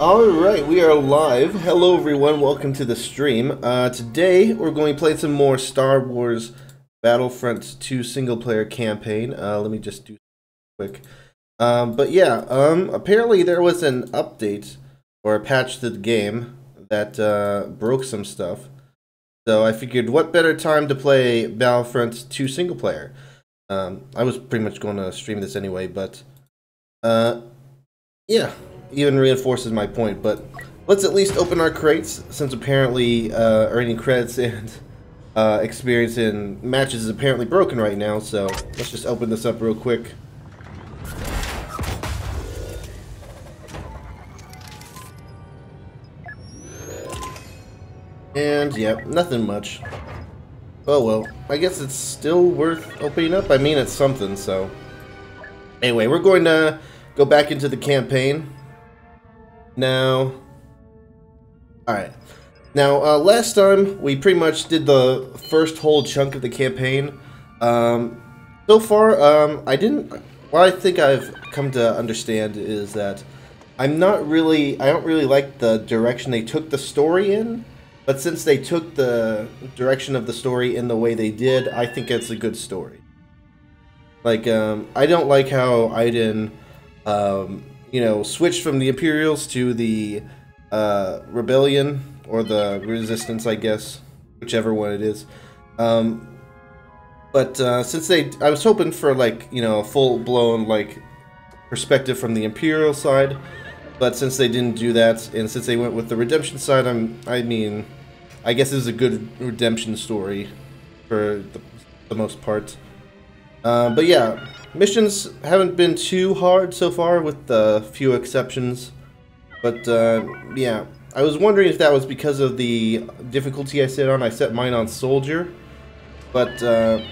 Alright, we are live. Hello everyone, welcome to the stream. Today we're going to play some more Star Wars Battlefront 2 single player campaign. Let me just do quick. Apparently there was an update or a patch to the game that broke some stuff. So I figured what better time to play Battlefront 2 single player. I was pretty much going to stream this anyway, but yeah. Even reinforces my point, but let's at least open our crates, since apparently earning credits and experience in matches is apparently broken right now, so let's just open this up real quick. And yeah, nothing much. Oh well, I guess it's still worth opening up. I mean, it's something, so. Anyway, we're going to go back into the campaign. Now, alright. Now, last time we pretty much did the first whole chunk of the campaign. So far, what I think I've come to understand is that I don't really like the direction they took the story in, but since they took the direction of the story in the way they did, I think it's a good story. Like, I don't like how Aiden, switched from the Imperials to the Rebellion, or the Resistance, I guess, whichever one it is. Since I was hoping for, like, a full-blown, like, perspective from the Imperial side, but since they didn't do that, and since they went with the Redemption side, I guess this is a good redemption story for the most part. But yeah, missions haven't been too hard so far, with a few exceptions. But yeah, I was wondering if that was because of the difficulty I set on. I set mine on Soldier, but I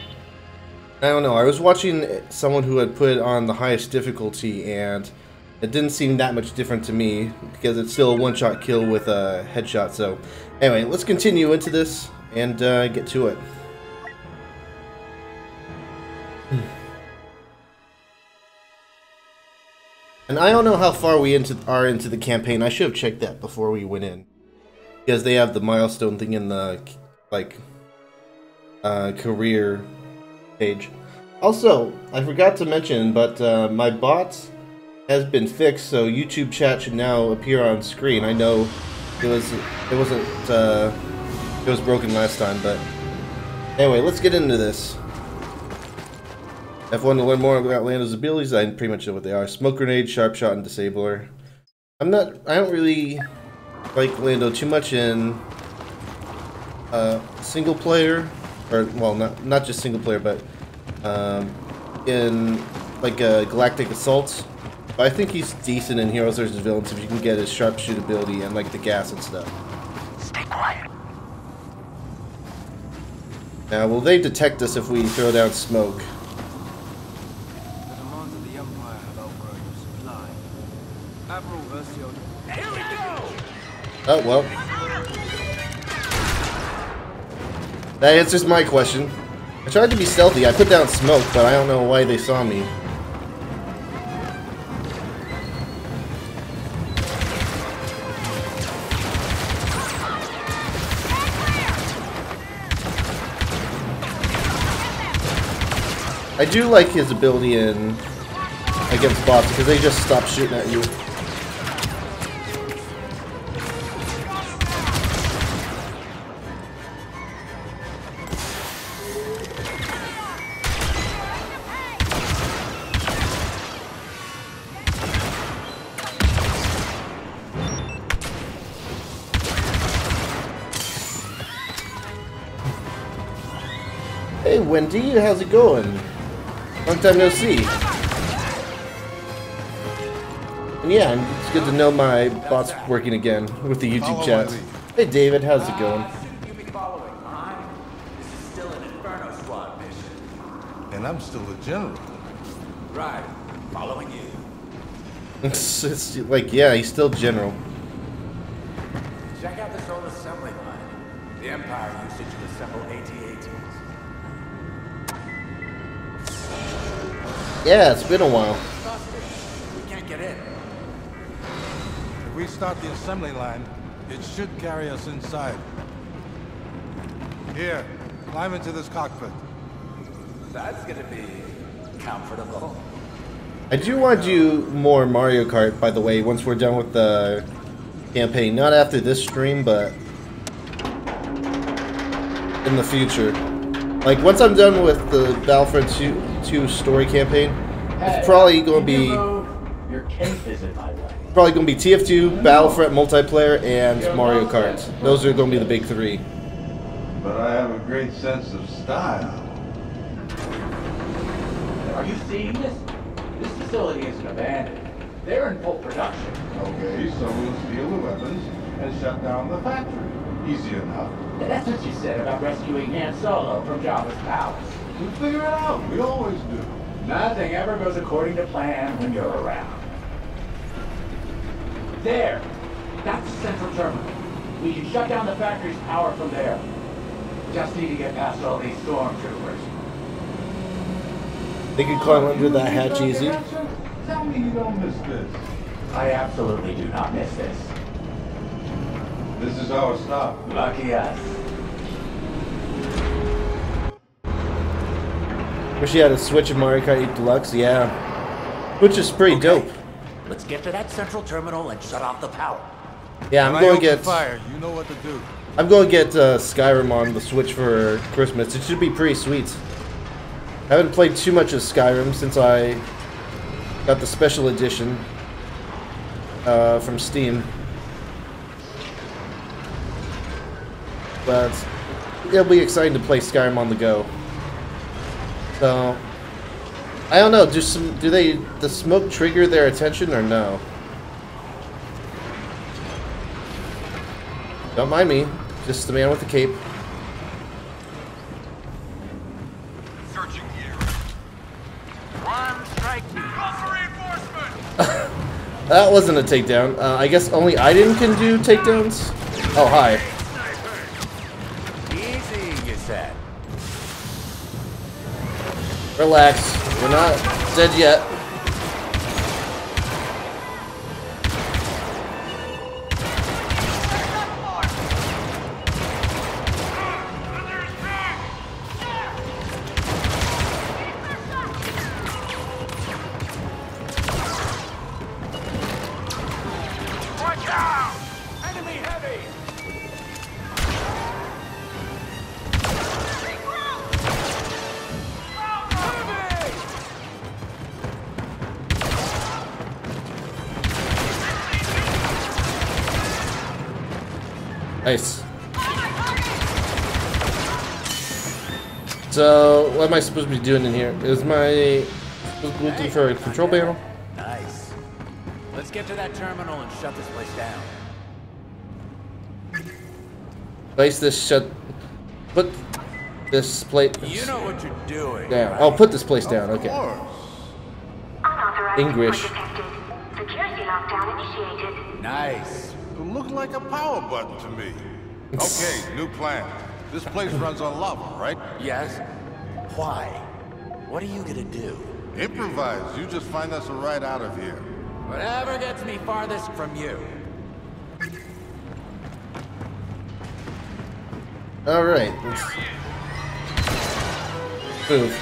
don't know. I was watching someone who had put it on the highest difficulty, and it didn't seem that much different to me, because it's still a one-shot kill with a headshot. So anyway, let's continue into this and get to it. And I don't know how far we are into the campaign. I should have checked that before we went in, because they have the milestone thing in the career page. Also, I forgot to mention, but my bot has been fixed, so YouTube chat should now appear on screen. I know it was broken last time, but anyway, let's get into this. F1 to learn more about Lando's abilities. I pretty much know what they are. Smoke grenade, sharp shot, and disabler. I don't really like Lando too much in single player, or well, not just single player, but in like Galactic Assaults. But I think he's decent in Heroes vs. Villains if you can get his sharpshoot ability and like the gas and stuff. Stay quiet. Now, will they detect us if we throw down smoke? Oh, well. That answers my question. I tried to be stealthy. I put down smoke, but I don't know why they saw me. I do like his ability in against bots, because they just stop shooting at you. Hey Wendy, how's it going? Long time no see. And yeah, it's good to know my bot's working again with the YouTube chat. Hey David, how's it going? You'll be following, alright? This is still an Inferno Squad mission. And I'm still a general. Right, following you. It's like, yeah, he's still general. Check out this old assembly line. The Empire used it to assemble AT-ATs. Yeah, it's been a while. We can't get in. restart the assembly line, it should carry us inside. Here, climb into this cockpit. That's gonna be comfortable. I do want to do more Mario Kart, by the way, once we're done with the campaign. Not after this stream, but in the future. Like, once I'm done with the Battlefront 2 story campaign, it's probably going to be... Your case is in my way. Probably going to be TF2, Battlefront multiplayer, and Mario Kart. Those are going to be the big three. But I have a great sense of style. Are you seeing this? This facility isn't abandoned. They're in full production. Okay, so we'll steal the weapons and shut down the factory. Easy enough. That's what you said about rescuing Han Solo from Jabba's palace. We'll figure it out. We always do. Nothing ever goes according to plan when you're around. There! That's the central terminal. We can shut down the factory's power from there. Just need to get past all these stormtroopers. They could climb under that hatch easy. Tell me you don't miss this. I absolutely do not miss this. This is our stop. Lucky us. Wish you had a Switch in Mario Kart 8 Deluxe, yeah. Which is pretty dope. Let's get to that central terminal and shut off the power. Yeah, I'm When going I to open get... fire. You know what to do. I'm going to get Skyrim on the Switch for Christmas. It should be pretty sweet. I haven't played too much of Skyrim since I got the special edition from Steam. But it'll be exciting to play Skyrim on the go. So I don't know. Does the smoke trigger their attention or no? Don't mind me. Just the man with the cape. Searching here. One strike. Call for reinforcement. That wasn't a takedown. I guess only Aiden can do takedowns? Oh, hi. Easy, you said. Relax. We're not dead yet. Nice. So, what am I supposed to be doing in here? Is my supposed to be looking for a control panel? Nice. Let's get to that terminal and shut this place down. Place this shut. Put this plate. You know what you're doing. Down. Right? Oh, put this place down. Of Okay. course. Unauthorized English. input detected. Security lockdown initiated. Nice. It looked like a power button to me. Okay, new plan. This place runs on lava, right? Yes. Why? What are you gonna do? Improvise. You just find us a ride out of here. Whatever gets me farthest from you. All right. Let's move.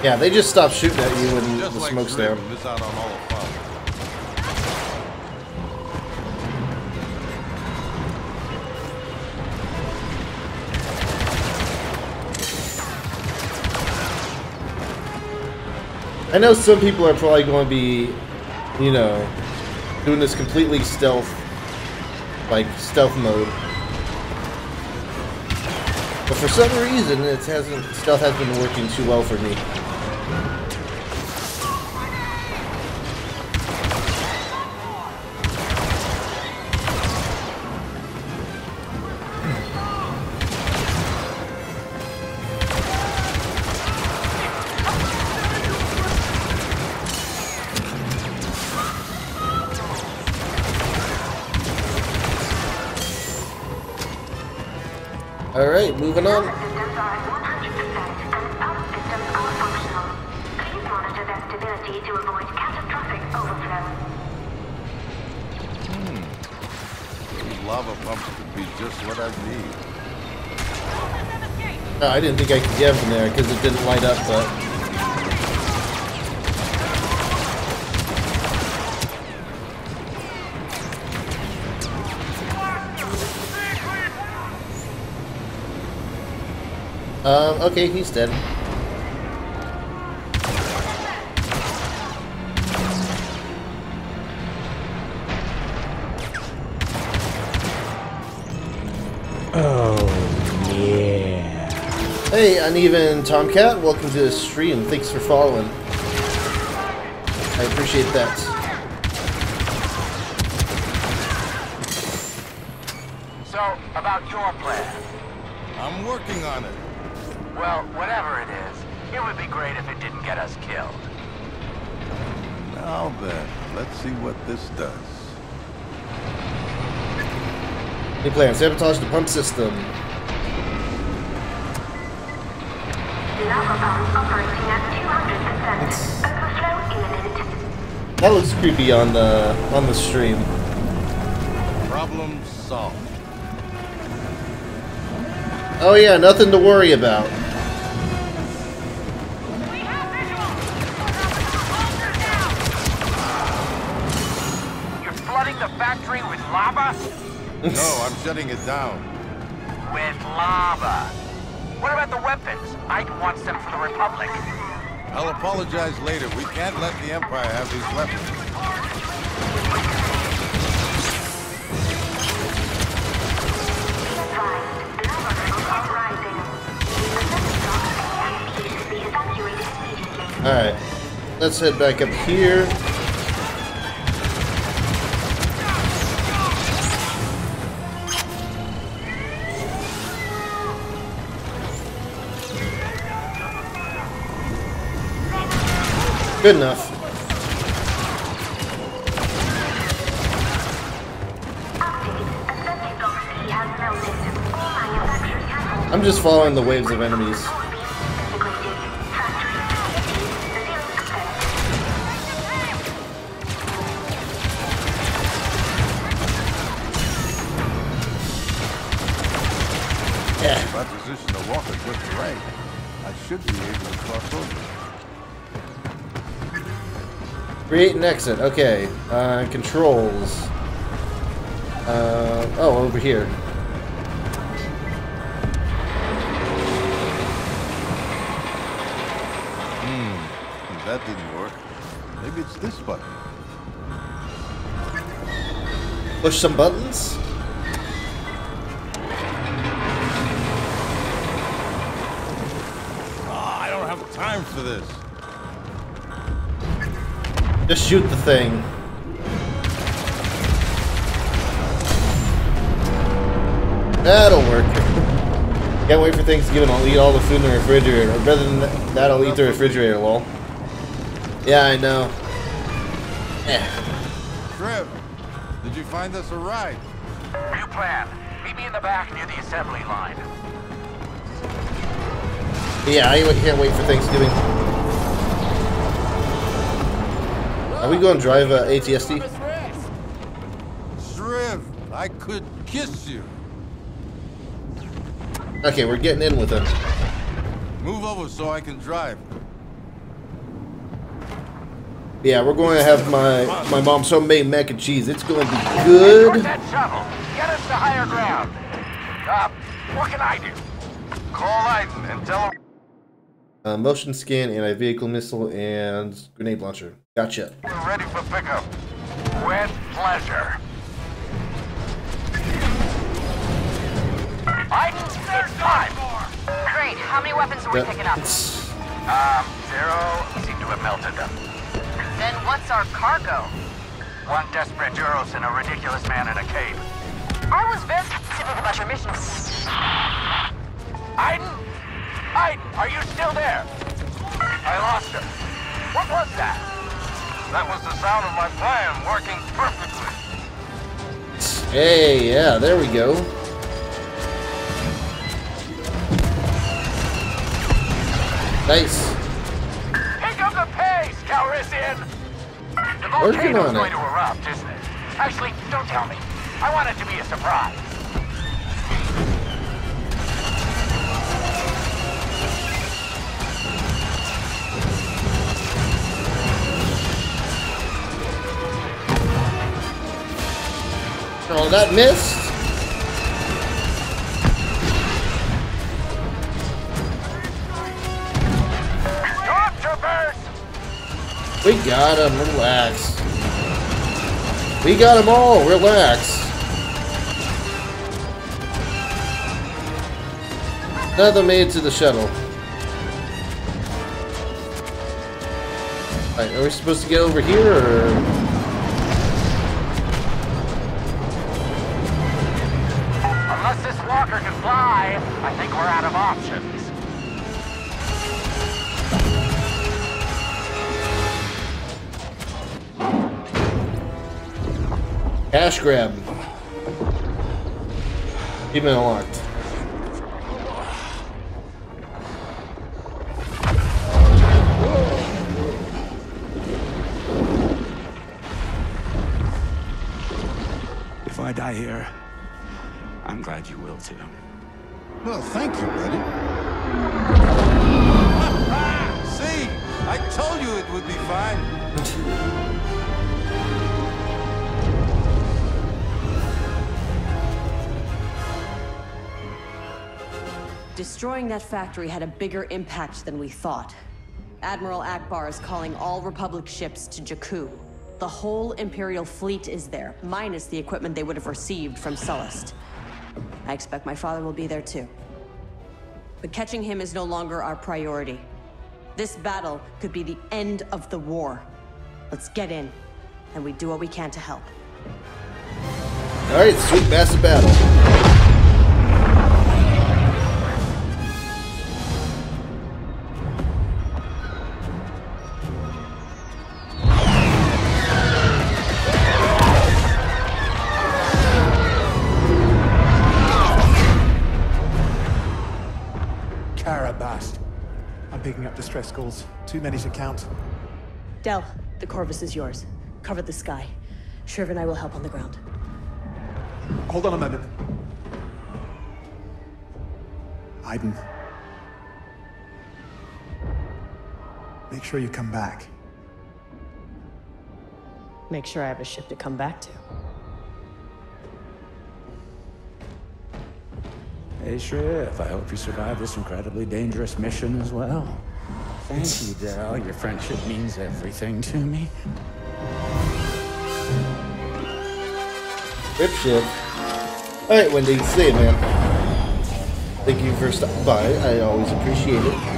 Yeah, they just stop shooting at you when Just the like smoke's Dream, down. miss out on all the fun. I know some people are probably going to be, you know, doing this completely stealth, like stealth mode. But for some reason, stealth hasn't been working too well for me. Alright, moving on. Systems are at 100% and power systems are functional. Please monitor their stability to avoid catastrophic overflow. These lava pumps could be just what I need. Oh, I didn't think I could get from there because it didn't light up, but... okay, he's dead. Hey, Uneven Tomcat, welcome to the stream. Thanks for following. I appreciate that. So, about your plan. I'm working on it. Well, whatever it is, it would be great if it didn't get us killed. Now then, let's see what this does. New plan, sabotage the pump system. Lava pump operating at 200%. Overflow imminent. That looks creepy on the stream. Problem solved. Oh yeah, nothing to worry about. You're flooding the factory with lava? No, I'm shutting it down. With lava. What about the weapons? Ike wants them for the Republic. I'll apologize later. We can't let the Empire have these weapons. Alright, let's head back up here. Good enough. I'm just following the waves of enemies. If I position the walker just right, I should be able to cross over. Create an exit. Okay. Controls. Oh, over here. That didn't work. Maybe it's this button. Push some buttons. I don't have time for this. Just shoot the thing. That'll work. Can't wait for Thanksgiving. I'll eat all the food in the refrigerator. Or better than that, I'll eat the refrigerator, lol. Yeah, I know. Trev, did you find us a ride? New plan. Meet me in the back near the assembly line. Yeah, I can't wait for Thanksgiving. Are we going to drive ATSD? Trev, I could kiss you. Okay, we're getting in with him. Move over so I can drive. Yeah, we're going to have my mom's homemade mac and cheese. It's going to be good. Towards that shovel. Get us to higher ground. What can I do? Call Aiden and tell him Motion scan, anti-vehicle missile, and grenade launcher. Gotcha. we're ready for pickup. With pleasure. Aiden, it's time. Great. How many weapons are we picking up? Zero seem to have melted them. Then what's our cargo? One desperate Juros and a ridiculous man in a cape. I was very specific about your mission. Aiden? Aiden, are you still there? I lost her. What was that? That was the sound of my plan working perfectly. Hey, yeah, there we go. Nice. Pick up the pace, Calrissian! The Working volcano's on going it. to erupt, isn't it? Actually, don't tell me. I want it to be a surprise. Oh, that missed. Stormtroopers! We got him. Relax. We got them all. Relax. None of them made it to the shuttle. Alright, are we supposed to get over here, or...? Unless this walker can fly, I think we're out of options. Cash grab. Even unlocked. If I die here, I'm glad you will too. Well, thank you, buddy. See? I told you it would be fine. Destroying that factory had a bigger impact than we thought. Admiral Akbar is calling all Republic ships to Jakku. The whole Imperial fleet is there, minus the equipment they would have received from Sullust. I expect my father will be there too. But catching him is no longer our priority. This battle could be the end of the war. Let's get in, and we do what we can to help. Alright, sweet massive battle. I'm picking up distress calls. Too many to count. Del, the Corvus is yours. Cover the sky. Shriv and I will help on the ground. Hold on a moment. Aiden. Make sure you come back. Make sure I have a ship to come back to. Hey, Shriv, I hope you survive this incredibly dangerous mission as well. Thank you, Del. Your friendship means everything to me. Rip ship. Alright, Wendy, see you, man. Thank you for stopping by. I always appreciate it.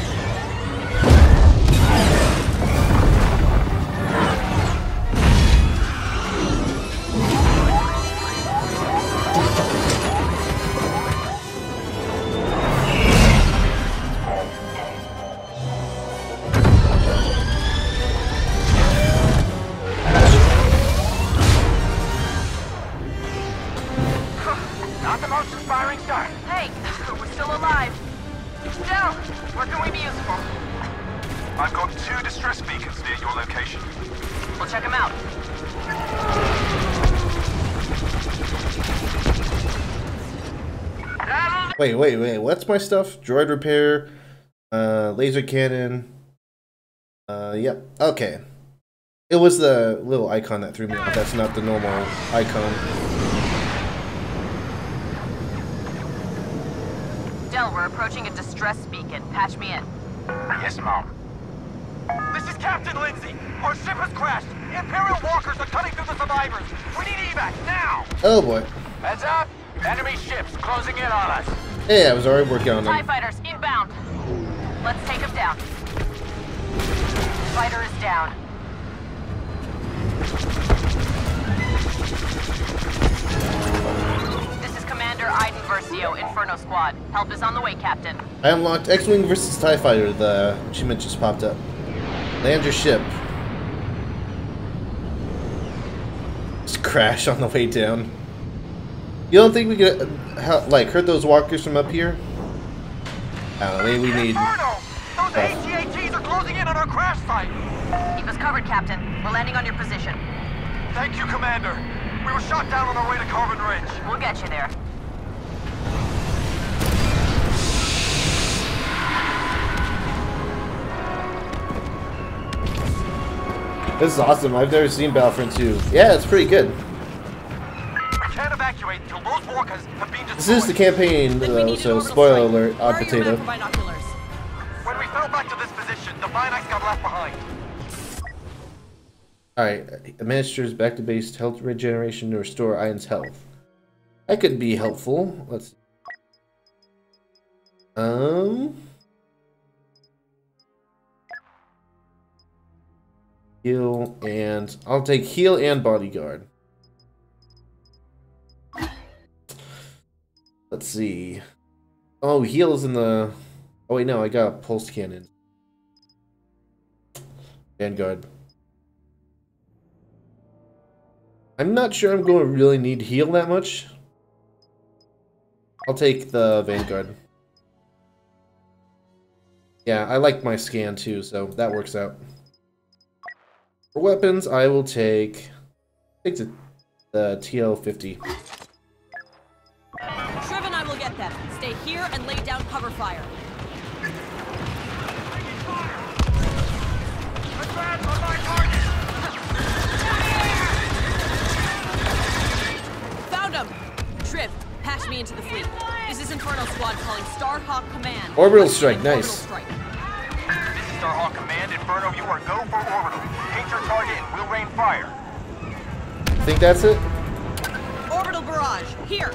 Not the most inspiring start. Hey, we're still alive. Del, where can we be useful? I've got 2 distress beacons near your location. We'll check them out. Wait. What's my stuff? Droid repair, laser cannon. Yep. Okay. It was the little icon that threw me off. That's not the normal icon. Del, we're approaching a distress beacon. Patch me in. Yes, Mom. This is Captain Lindsay. Our ship has crashed. Imperial walkers are cutting through the survivors. We need evac now. Oh boy. Heads up. Enemy ships closing in on us. Hey, I was already working on TIE them. fighters inbound. Let's take them down. Fighter is down. This is Commander Aiden Versio, Inferno Squad. Help is on the way, Captain. I unlocked X-Wing versus TIE Fighter. The achievement just popped up. Land your ship. Just crash on the way down. You don't think we could, like, hurt those walkers from up here? I don't know, maybe we need... Inferno! Those AT-AT closing in on our crash site! Keep us covered, Captain. We're landing on your position. Thank you, Commander. We were shot down on our way to Carbon Ridge. We'll get you there. This is awesome. I've never seen Battlefront 2. Yeah, it's pretty good. We can't evacuate until those walkers have been destroyed. This is the campaign, though, so spoiler alert, odd potato. When we fell back to this position, the Vinites got left behind. Alright, administers back to base health regeneration to restore Iron's health. That could be helpful. Let's see. Heal and... I'll take heal and bodyguard. Let's see. Oh, heal's in the... Oh wait, no, I got a pulse cannon. Vanguard. I'm not sure I'm going to really need heal that much. I'll take the Vanguard. Yeah, I like my scan too, so that works out. For weapons, I will take the TL50. Triv and I will get them. Stay here and lay down cover fire. Advance on my target! Found him! Triv, patch me into the fleet. This is Inferno Squad calling Starhawk Command. Orbital strike, nice. This is Starhawk Command. Inferno, you are go for orbital. Paint your target and we'll rain fire. Think that's it? Orbital barrage, here!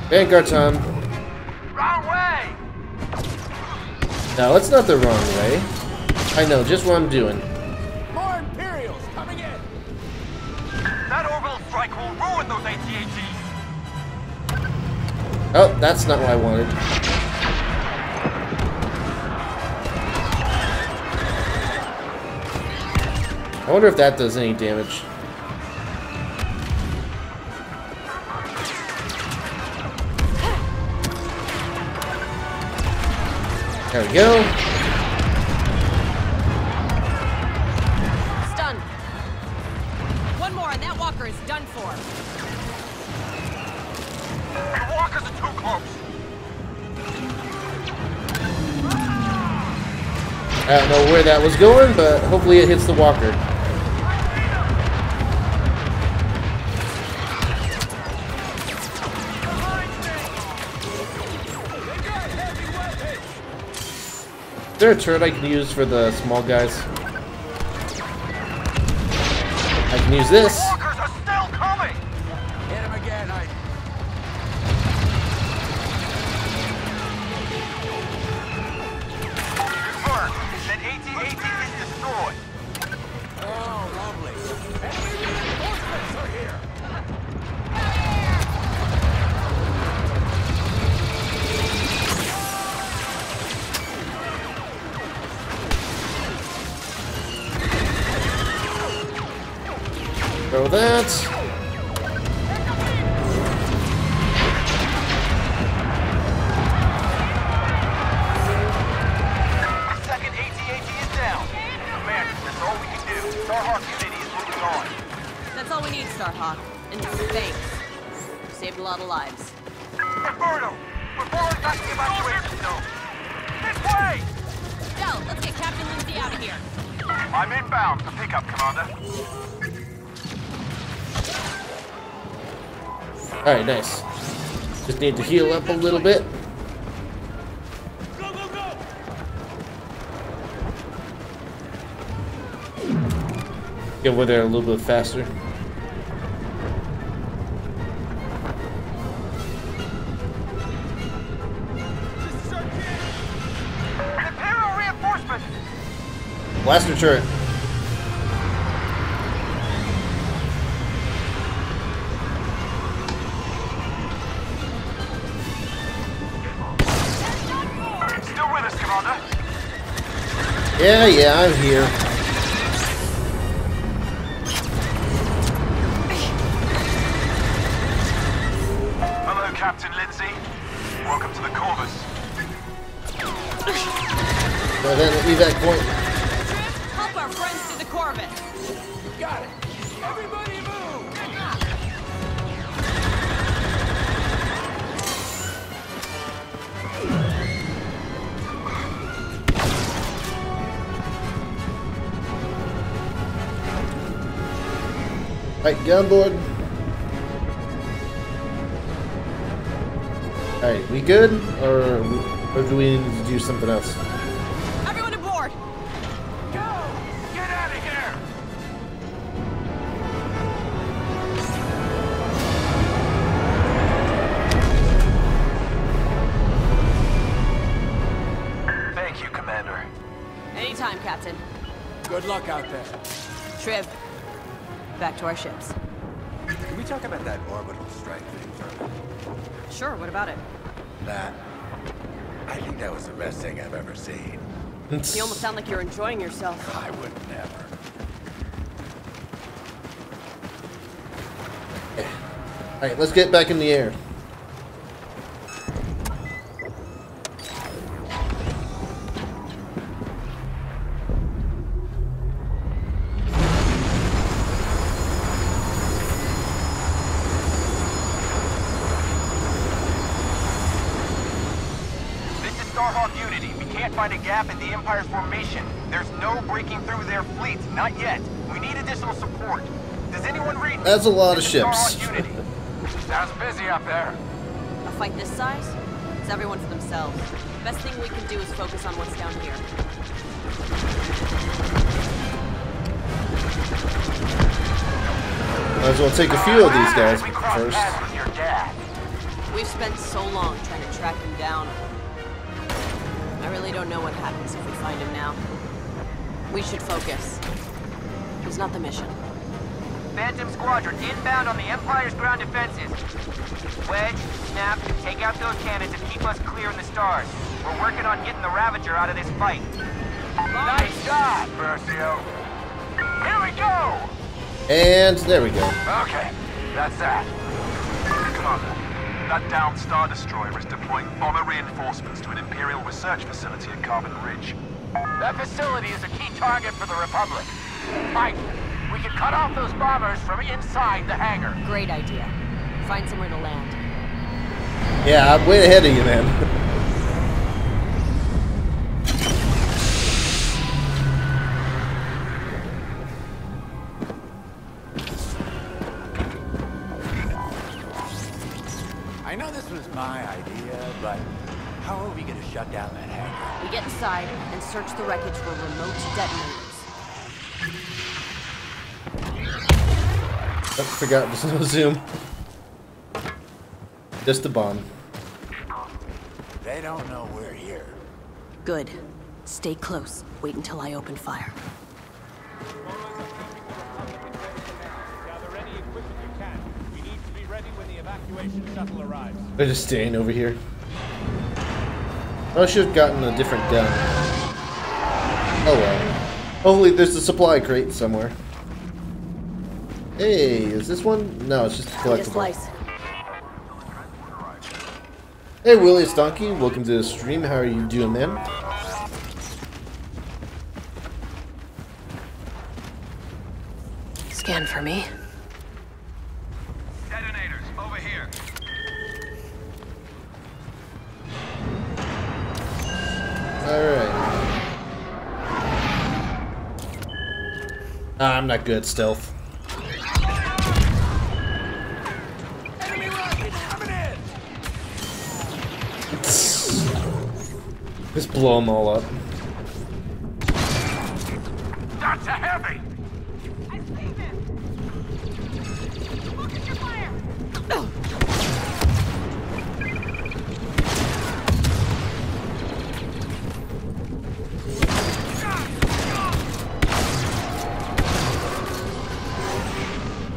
Vanguard time. Wrong way! No, it's not the wrong way. I know just what I'm doing. More Imperials coming in! That orbital strike will ruin those AT-ATs! Oh, that's not what I wanted. I wonder if that does any damage. There we go. Stunned. One more and that walker is done for. The walkers are too close! I don't know where that was going, but hopefully it hits the walker. Is there a turret I can use for the small guys? I can use this. Walkers are still coming! Hit him again, Confirmed. That AT-AT is destroyed. Oh, lovely. Enemy reinforcements are here. Throw that. Second AT-AT is down. Commander, that's all we can do. Starhawk Unity is moving on. That's all we need, Starhawk. And thanks. You saved a lot of lives. Roberto, we're falling back to the evacuation zone. This way! Del, let's get Captain Lindsay out of here. I'm inbound for pickup, Commander. Alright, nice. Just need to heal up a little bit. Go, go, go! Get over there a little bit faster. Imperial reinforcements! Blaster turret. Still with us, Commander. Yeah, I'm here. Captain Lindsay. Welcome to the Corvus. Well, then evac point. Help our friends to the Corvette. Got it. Everybody move! Alright, get on board. Alright, we good? Or do we need to do something else? Everyone aboard! Go! Get out of here! Thank you, Commander. Anytime, Captain. Good luck out there. Triv, back to our ships. Can we talk about that orbital strike thing for a minute? Sure, what about it? That... I think that was the best thing I've ever seen. You almost sound like you're enjoying yourself. I would never. Alright, let's get back in the air. Find a gap in the Empire's formation. There's no breaking through their fleet. Not yet. We need additional support. Does anyone read me? That's a lot of ships. Sounds busy up there. A fight this size? It's everyone for themselves. Best thing we can do is focus on what's down here. Might as well take a few of these guys first. We've spent so long trying to track him down. I really don't know what happens if we find him now. We should focus. It's not the mission. Phantom Squadron inbound on the Empire's ground defenses. Wedge, snap, take out those cannons and keep us clear in the stars. We're working on getting the Ravager out of this fight. Nice shot, Versio. Here we go! And there we go. Okay, that's that. Commander, that downed Star Destroyer is deploying bomber reinforcements to an Imperial research facility at Carbon Ridge. That facility is a key target for the Republic. Right. We can cut off those bombers from inside the hangar. Great idea. Find somewhere to land. Yeah, I'm way ahead of you, man. I know this was my idea, but how are we gonna shut down that hangar? We get inside and search the wreckage for remote detonators. I forgot there's no zoom. Just a bomb. They don't know we're here. Good. Stay close. Wait until I open fire. Gather any equipment you can. We need to be ready when the evacuation shuttle arrives. They're just staying over here. I should have gotten a different gun. Oh well. Hopefully there's a supply crate somewhere. Hey, is this one? No, it's just a collectible. Hey Willie, it's Donkey. Welcome to the stream. How are you doing, man? Scan for me. Detonators, over here. Alright. I'm not good at stealth. Enemy rocket coming in! Just blow them all up. That's a heavy! I see him! Look at your fire!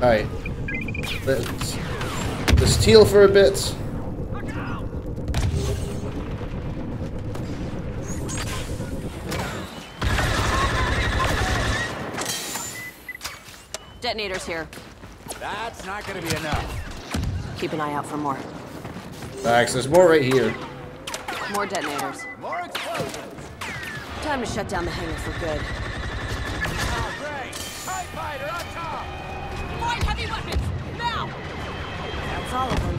Alright. Let's heal for a bit. Detonators here. That's not gonna be enough. Keep an eye out for more. Max, there's more right here. More detonators. More explosions. Time to shut down the hangar for good. Oh, great. TIE fighter on top. Find heavy weapons! Now! That's all of them.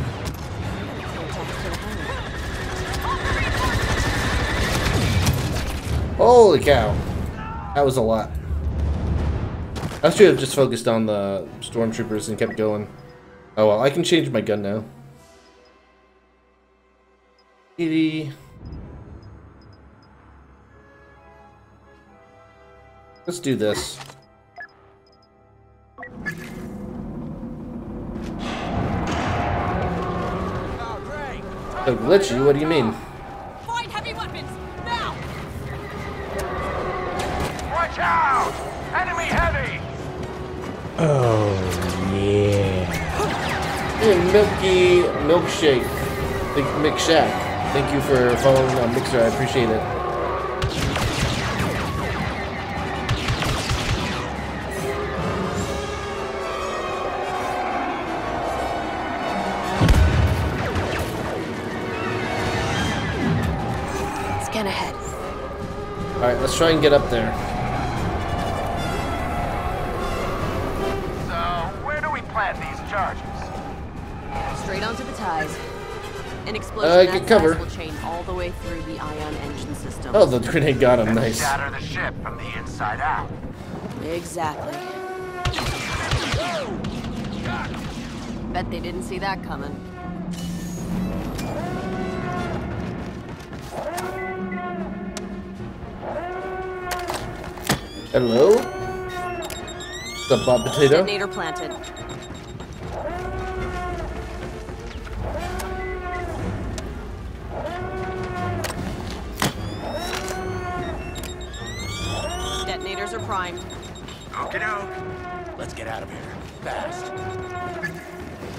Attached to the hangar. Holy cow. That was a lot. I should have just focused on the stormtroopers and kept going. Oh well, I can change my gun now. 80. Let's do this. Oh, great. So glitchy, what do you mean? Find heavy weapons! Now! Watch out! Enemy heavy! Oh, yeah. Hey, Milky Milkshake. McShack. Thank you for following on Mixer, I appreciate it. Scan ahead. Alright, let's try and get up there. So, where do we plant these charges? Straight onto the ties. An explosion get that cover. size will chain all the way through the ion engine system. Oh, the grenade got him, And nice. shatter the ship from the inside out. Exactly. Bet they didn't see that coming. Hello? The Bob Potato? Detonator planted. Detonators are primed. Okie doke. Let's get out of here. Fast.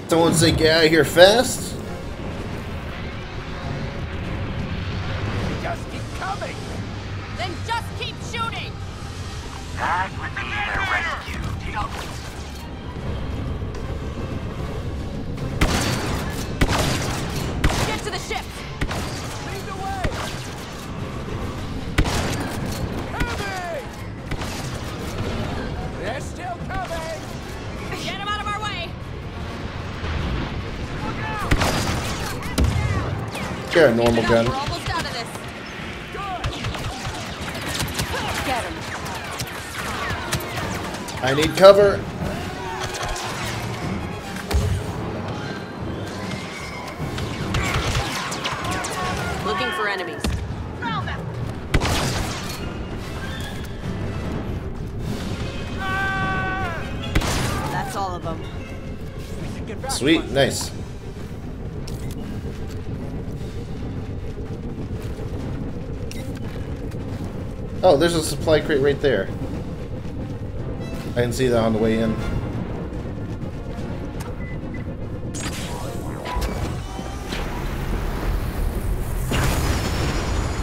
Someone say get out of here fast? Just keep coming. Then just keep shooting! That would be their rescue team. Get to the ship! Lead the way. Heavy! They're still coming. Get him out of our way! You're a normal We're gun. almost out of this. Get him. I need cover. Looking for enemies. Found them! That's all of them. We should get back. Sweet, nice. Oh, there's a supply crate right there. I didn't see that on the way in.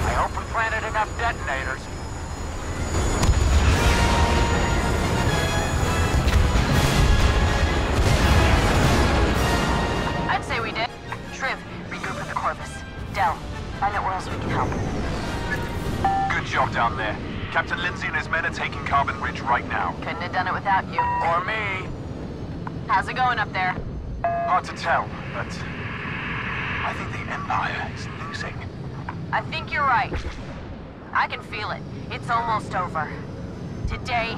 I hope we planted enough detonators. I'd say we did. Shriv, regroup with the Corvus. Del, find out where else we can help. Good job down there. Captain Lindsay and his men are taking Carbon Ridge right now. Couldn't have done it without you. Or me. How's it going up there? Hard to tell, but I think the Empire is losing. I think you're right. I can feel it. It's almost over. Today,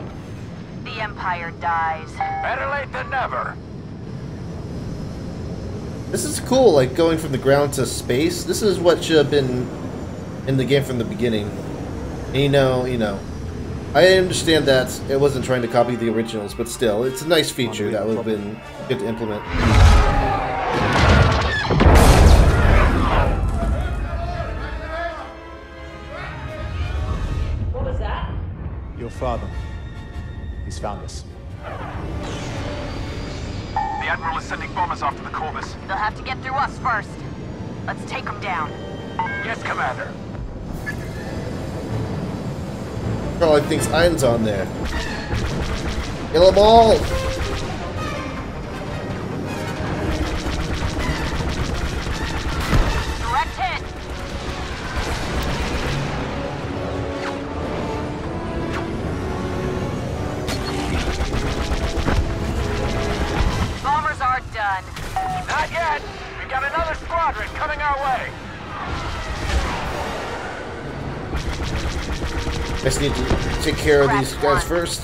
the Empire dies. Better late than never. This is cool, like going from the ground to space. This is what should have been in the game from the beginning. And you know, I understand that it wasn't trying to copy the originals, but still, it's a nice feature that would have been good to implement. What was that? Your father. He's found us. The Admiral is sending bombers after the Corvus. They'll have to get through us first. Let's take them down. Yes, Commander. Probably thinks Iron's on there. Kill them all! We got another squadron coming our way. I just need to take care of these guys first.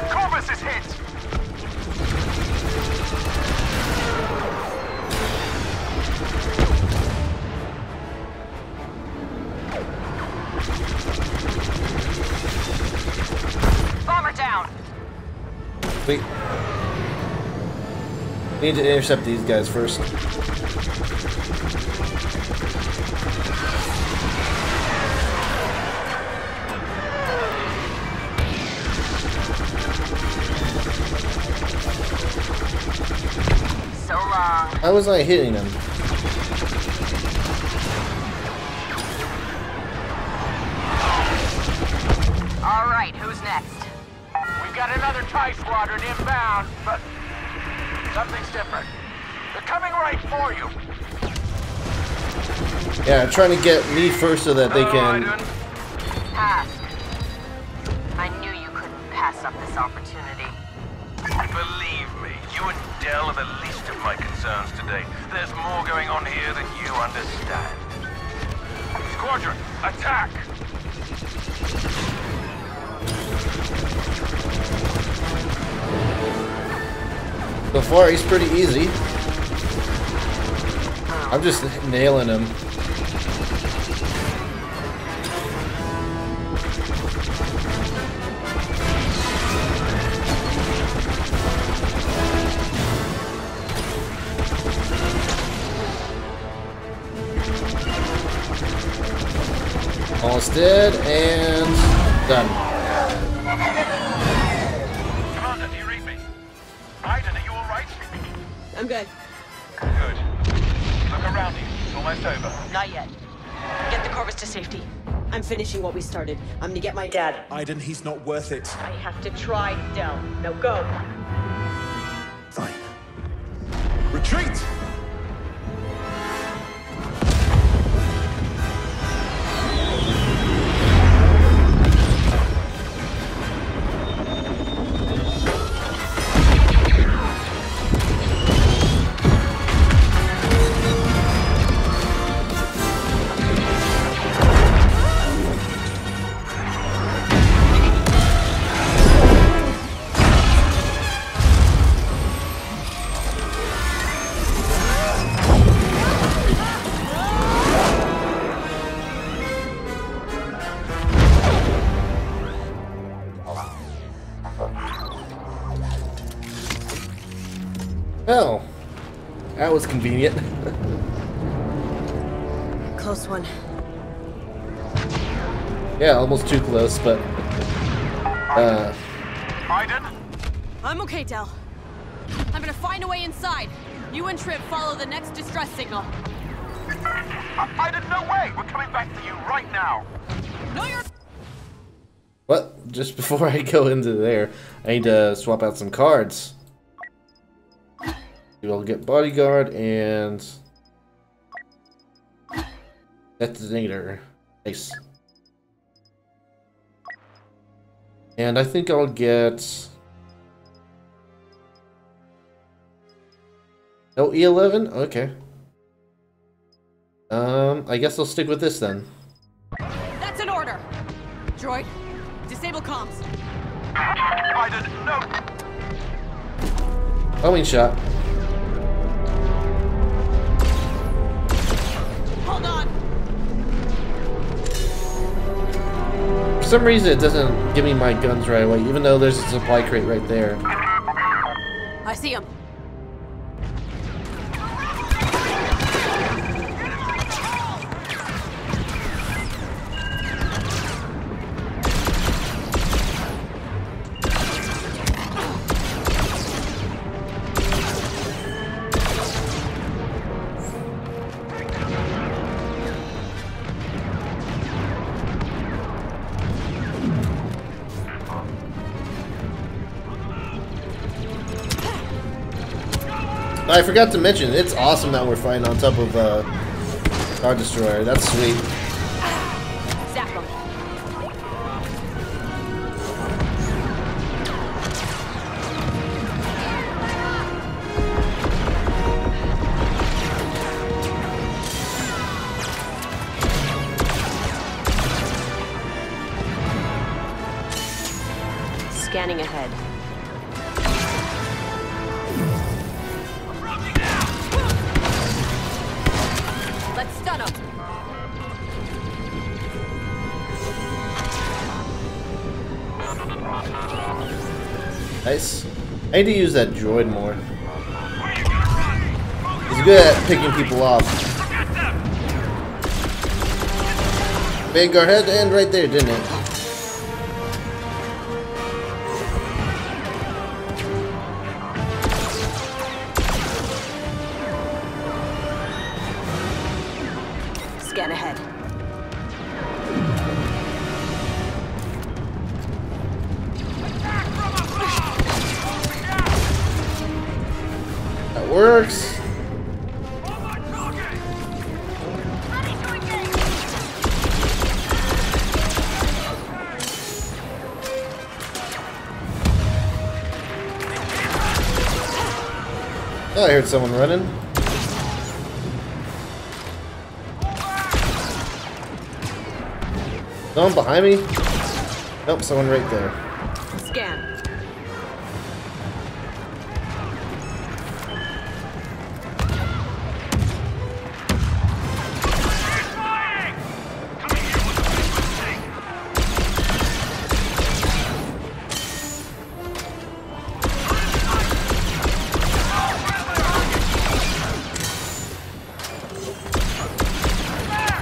Corvus is hit. Bomber down. Wait. Need to intercept these guys first. So long. How was I hitting them? All right, who's next? We've got another TIE squadron inbound, but something's different. They're coming right for you. Yeah, trying to get me first so that they can. Pass. I knew you couldn't pass up this opportunity. Believe me, you and Del are the least of my concerns today. There's more going on here than you understand. Squadron, attack! So far, he's pretty easy. I'm just nailing him. Almost dead, and done. Commander, do you read me? Aiden, are you alright? I'm good. Good. Look around you. It's almost over. Not yet. Get the Corvus to safety. I'm finishing what we started. I'm gonna get my dad. Aiden, he's not worth it. I have to try, Del. Now go. Fine. Retreat! Oh, that was convenient. Close one. Yeah, almost too close, but Aiden? I'm okay, Del. I'm gonna find a way inside. You and Trip follow the next distress signal. Aiden, no way! We're coming back to you right now. No, you're. what? Just before I go into there, I need to swap out some cards. We'll get bodyguard and detonator. Nice. And I think I'll get no E11. Okay. I guess I'll stick with this then. That's an order. Droid, disable comms. Aiden, no! Homing shot. Hold on. For some reason, it doesn't give me my guns right away, even though there's a supply crate right there. I see him. I forgot to mention, it's awesome that we're fighting on top of Star Destroyer. That's sweet. Zap him. Nice. I need to use that droid more. He's good at picking people off. Vanguard had to end right there, didn't it? Scan ahead. That works. Oh, I heard someone running. Someone behind me? Nope, someone right there. Scan.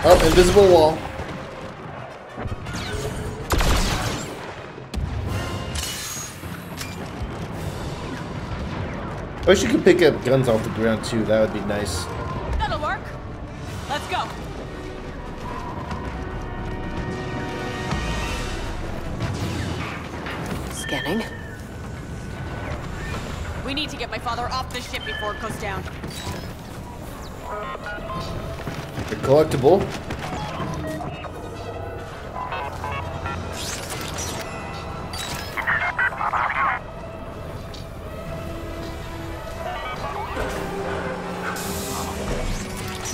Oh, invisible wall. I wish you could pick up guns off the ground too, that would be nice. That'll work. Let's go. Scanning. We need to get my father off the ship before it goes down. The collectible.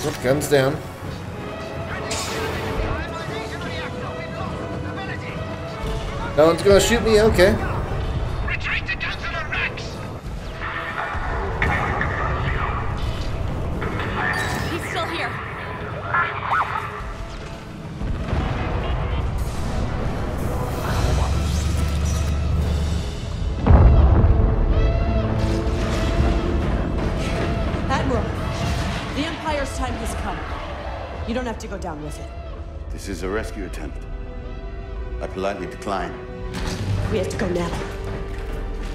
Oh, guns down. No one's gonna shoot me? Okay. He's still here. Admiral, the Empire's time has come. You don't have to go down with it. This is a rescue attempt. I politely decline. We have to go now.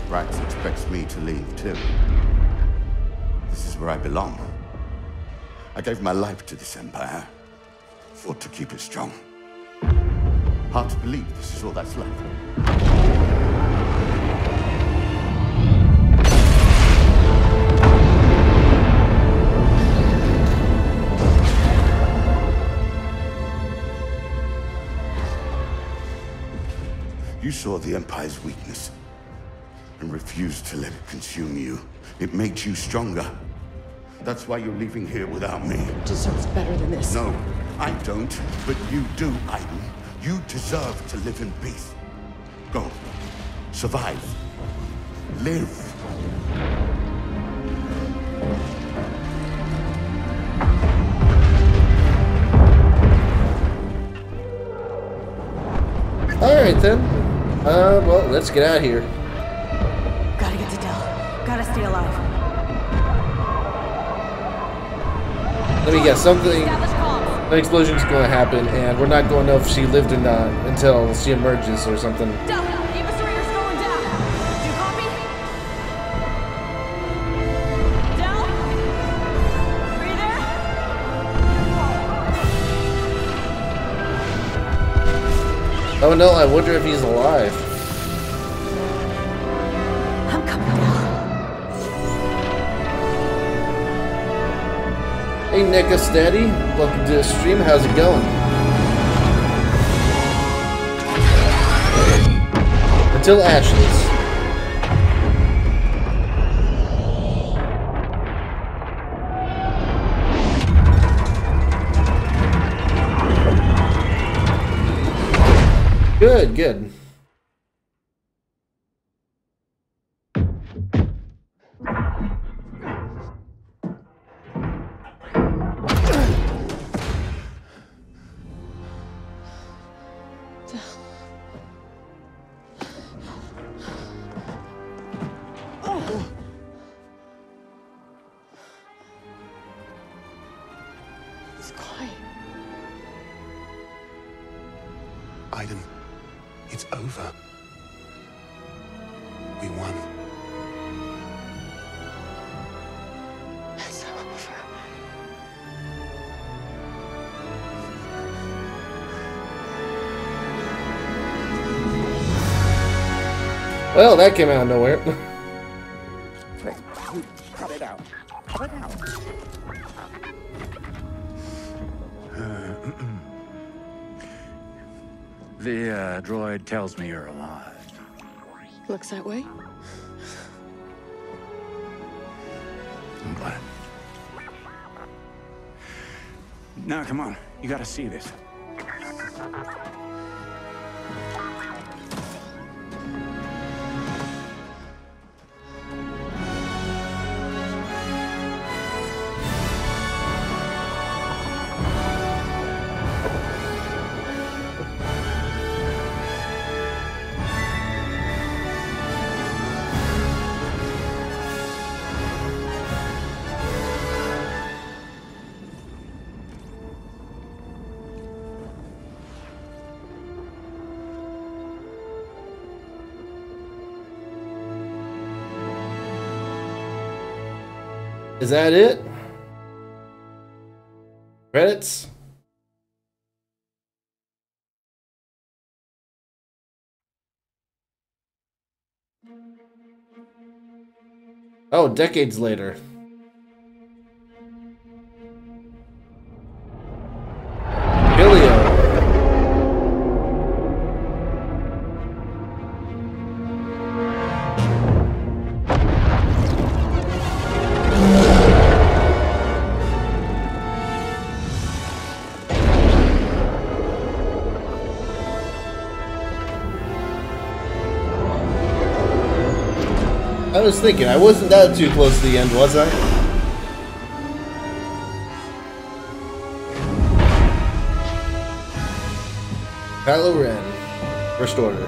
Rax expects me to leave, too. This is where I belong. I gave my life to this empire. Fought to keep it strong. Hard to believe this is all that's left. You saw the Empire's weakness and refused to let it consume you. It made you stronger. That's why you're leaving here without me. Deserves better than this. No, I don't, but you do, Aiden. You deserve to live in peace. Go. Survive. Live. Alright then. Well, let's get out of here. Gotta get to Del. Gotta stay alive. Let me guess, an explosion's gonna happen, and we're not gonna know if she lived or not until she emerges or something. Del, the emissary's going down. Do you copy? Del? Are you there? Oh no, I wonder if he's alive. I'm coming down. Hey Nika Steady, welcome to the stream, how's it going? Until Ashes. Good, good. Raiden. It's over. We won. It's over. Well, that came out of nowhere. Cut it out. Cut it out. The droid tells me you're alive. Looks that way. I'm glad. Now, come on. You gotta see this. Is that it? Credits? Oh, decades later. Kylo. I was thinking, I wasn't that too close to the end, was I? Kylo Ren, First Order.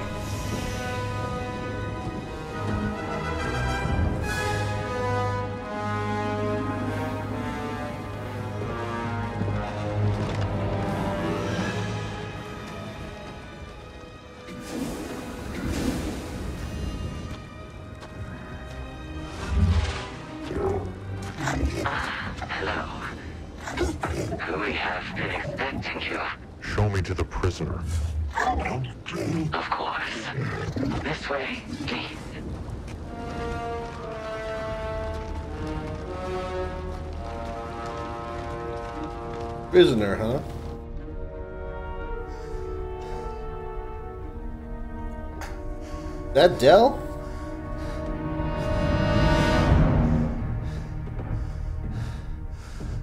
Show me to the prisoner. Of course. This way, please. Prisoner, huh? That Dell?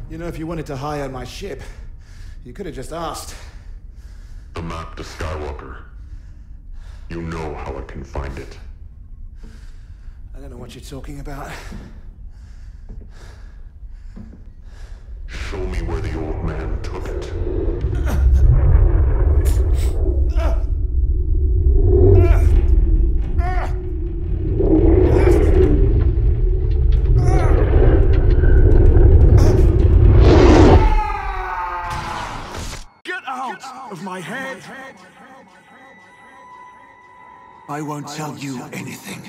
You know, if you wanted to hire my ship, you could have just asked. The map to Skywalker. You know how I can find it. I don't know what you're talking about. Show me where the old man took it. Of my head. I won't tell you anything.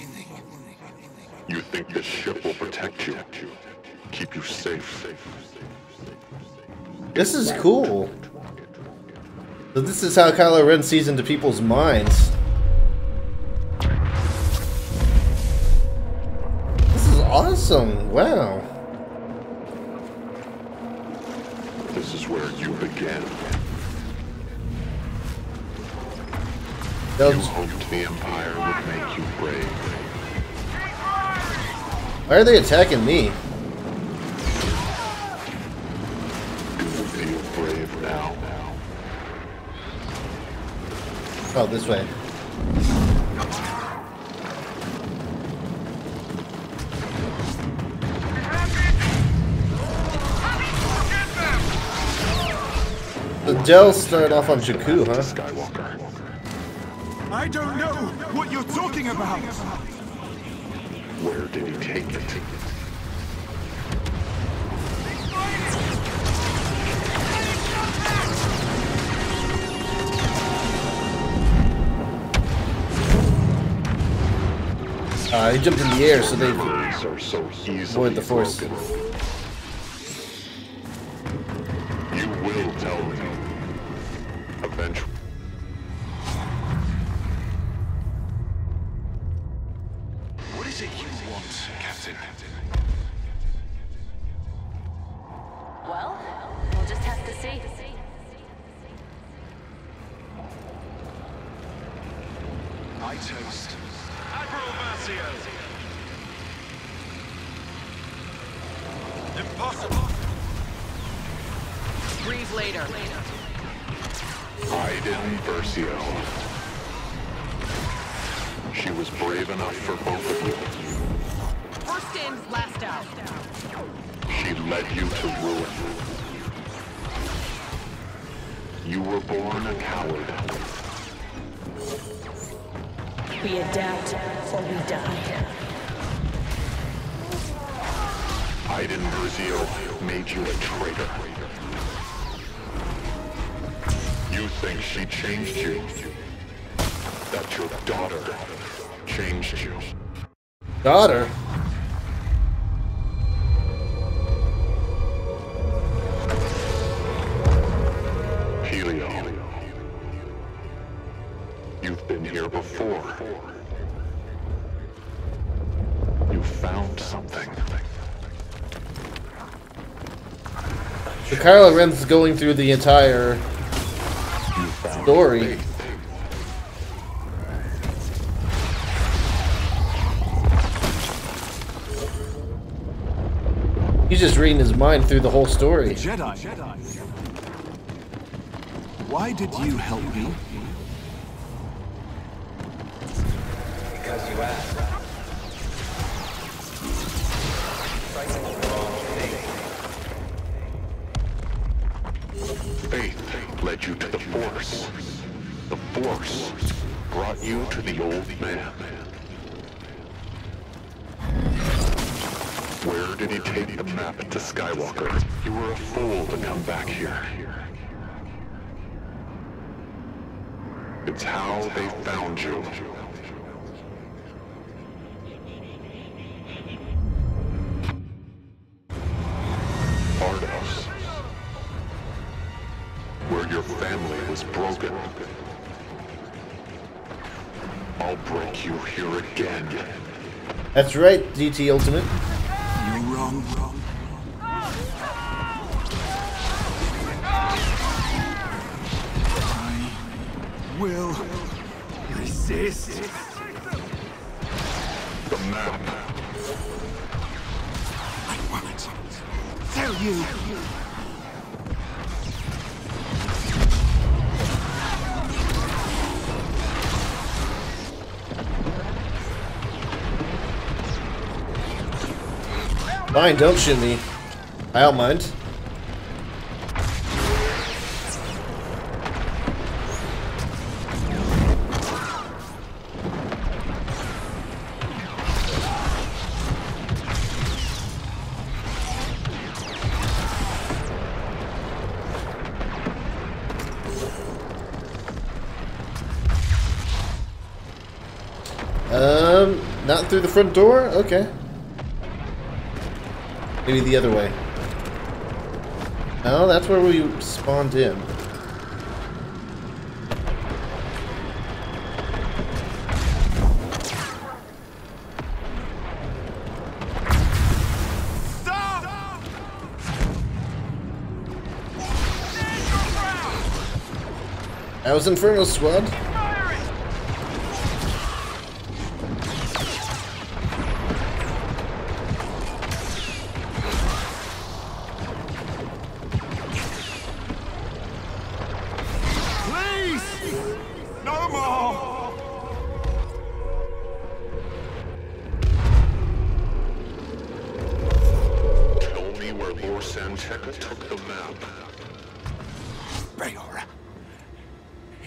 You think this ship will protect you, keep you safe? This is cool. So this is how Kylo Ren sees into people's minds. This is awesome. Wow. This is where you began. You hoped the Empire would make you brave. Why are they attacking me? Do you feel brave now? Oh, this way. The Dell started off on Jakku, huh? Skywalker. I don't know what you're talking about. Where did he take it? He jumped in the air so they Words are so easily avoid the force. broken. You will tell me. Eventually. What is it you want, Captain? Well, we'll just have to see. My toast. Admiral Versio. Impossible. Breathe later. Iden Versio. She was brave enough for both of you. First in, last out. She led you to ruin. You were born a coward. We adapt or we die. Iden Versio made you a traitor. You think she changed you? That your daughter changed you. Daughter? Helio. You've been here before. You found something. So Kylo Ren's going through the entire story. He's just reading his mind through the whole story. Jedi. Why did you help me? Because you asked. Faith led you to the Force. The Force brought you to the old man. Where did he take the map to Skywalker? You were a fool to come back here. It's how they found you. Ardos. Where your family was broken. I'll break you here again. That's right, DT Ultimate. You're wrong. I will resist. The map. I won't tell you. Fine, don't shoot me. I don't mind. Not through the front door? Okay. Maybe the other way. No, that's where we spawned in. Stop! That was Inferno Squad.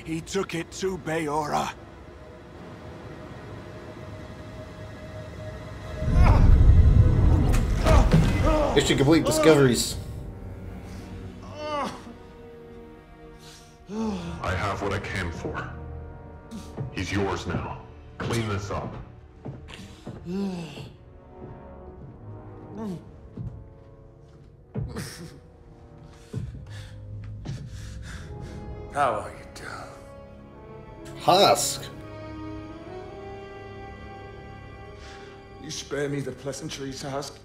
He took it to Bayora. Mission complete. Discoveries. I have what I came for. He's yours now. Clean this up. How are you doing? Husk. You spare me the pleasantries, Husk.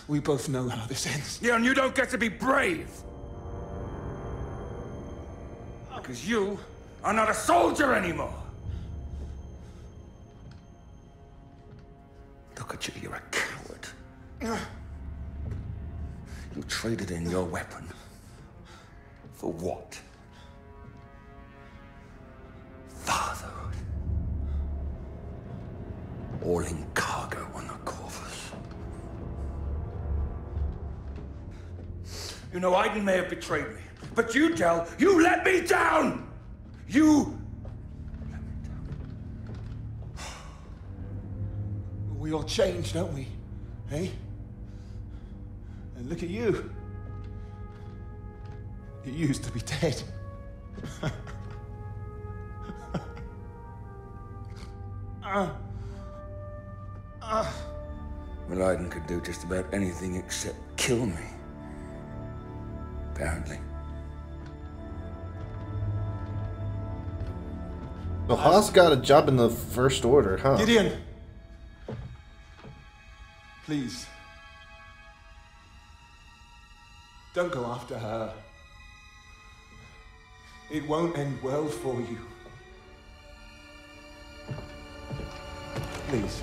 We both know how this ends. Yeah, and you don't get to be brave. Because you are not a soldier anymore. Look at you, you're a coward. You traded in your weapon. For what? Fatherhood. All in cargo on the Corvus. You know, Aiden may have betrayed me, but you, Del, you let me down! You let me down. We all change, don't we? Hey? And look at you. You used to be dead. Well, Aiden could do just about anything except kill me. Apparently. So Haas got a job in the First Order, huh? Gideon! Please. Don't go after her. It won't end well for you. Please.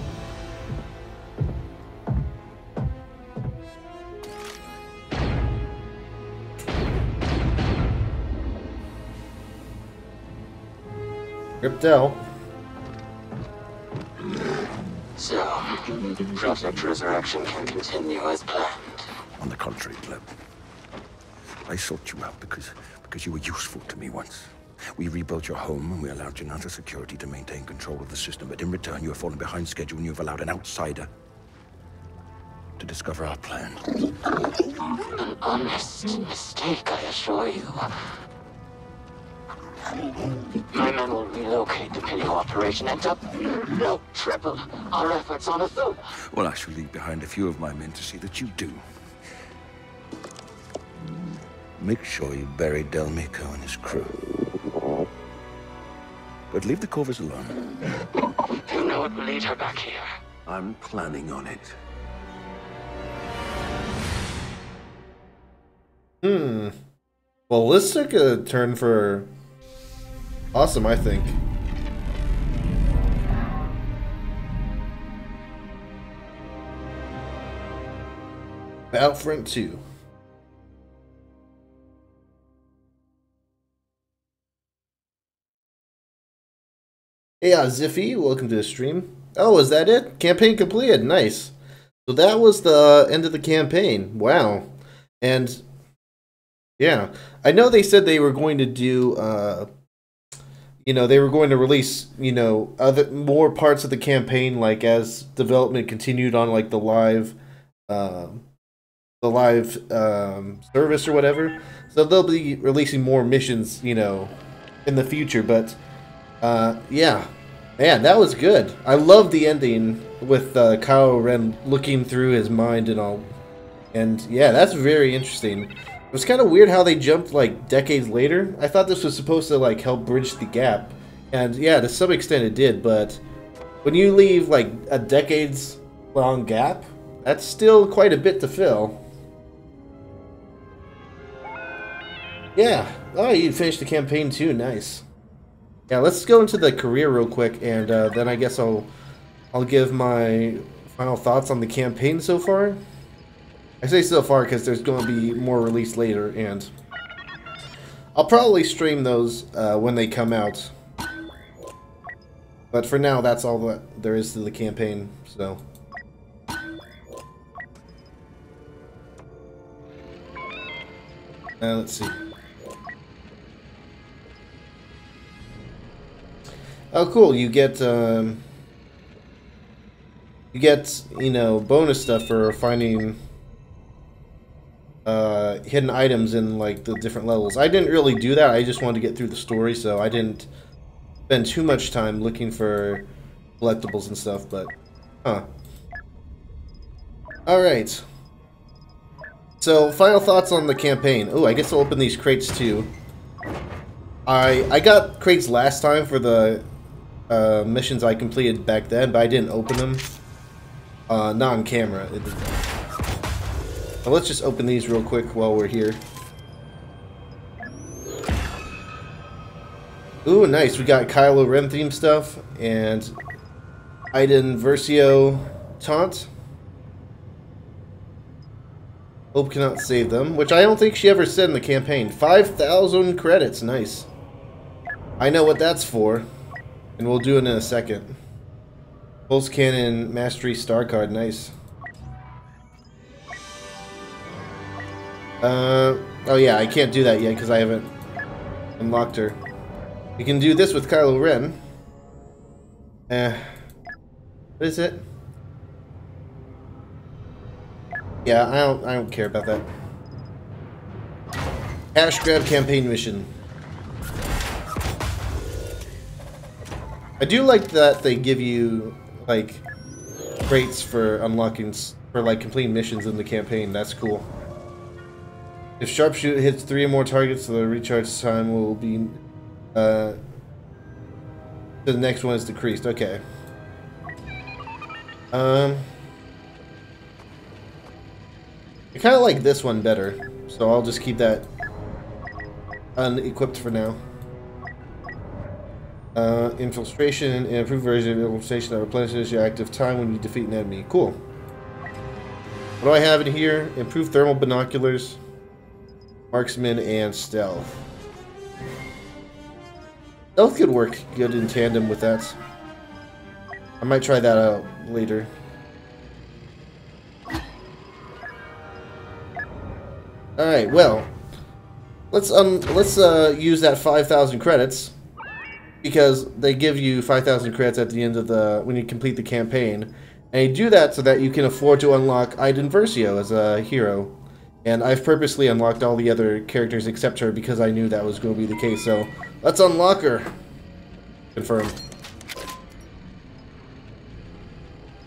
Ripdell. So, Project Resurrection can continue as planned. On the contrary, Gleb. I sought you out because you were useful to me once. We rebuilt your home and we allowed Janata Security to maintain control of the system, but in return you have fallen behind schedule and you have allowed an outsider to discover our plan. An honest mistake, I assure you. My men will relocate the Pinnacle operation and triple our efforts on Athena. Well, I shall leave behind a few of my men to see that you do. Make sure you bury Del Mico and his crew. But leave the Corvus alone. You know what will lead her back here? I'm planning on it. Well, this took a turn for awesome, I think. Battlefront 2. Hey, Ziffy, welcome to the stream. Oh, is that it? Campaign completed. Nice. So that was the end of the campaign. Wow. And yeah, I know they said they were going to do, they were going to release, more parts of the campaign, like as development continued on, like the live service or whatever. So they'll be releasing more missions, in the future. But yeah, man, that was good. I love the ending with Kylo Ren looking through his mind and all. And yeah, that's very interesting. It was kind of weird how they jumped like decades later. I thought this was supposed to like help bridge the gap. And yeah, to some extent it did, but when you leave like a decades long gap, that's still quite a bit to fill. Yeah. Oh, you finished the campaign too. Nice. Yeah, let's go into the career real quick, and then I guess I'll give my final thoughts on the campaign so far. I say so far because there's going to be more released later, and I'll probably stream those when they come out. But for now, that's all that there is to the campaign, so. Let's see. Oh, cool! You get bonus stuff for finding hidden items in like the different levels. I didn't really do that. I just wanted to get through the story, so I didn't spend too much time looking for collectibles and stuff. But Huh. Alright. So, final thoughts on the campaign. Oh, I guess I'll open these crates too. I got crates last time for the missions I completed back then, but I didn't open them. Not on camera. So let's just open these real quick while we're here. Ooh, nice. We got Kylo Ren theme stuff and Iden Versio taunt. Hope cannot save them, which I don't think she ever said in the campaign. 5,000 credits. Nice. I know what that's for, and we'll do it in a second. Pulse Cannon Mastery Star Card. Nice. Oh yeah, I can't do that yet because I haven't unlocked her. You can do this with Kylo Ren. What is it? Yeah, I don't care about that. Cash grab campaign mission. I do like that they give you like crates for unlocking for like completing missions in the campaign. That's cool. If sharpshooter hits 3 or more targets, the recharge time will be the next one is decreased. Okay. I kind of like this one better, so I'll just keep that unequipped for now. Infiltration, an improved version of infiltration that replenishes your active time when you defeat an enemy. Cool. What do I have in here? Improved thermal binoculars, marksman, and stealth. Stealth could work good in tandem with that. I might try that out later. Alright, well, let's use that 5,000 credits, because they give you 5,000 credits at the end of when you complete the campaign, and you do that so that you can afford to unlock Iden Versio as a hero. And I've purposely unlocked all the other characters except her because I knew that was going to be the case, so let's unlock her. Confirm.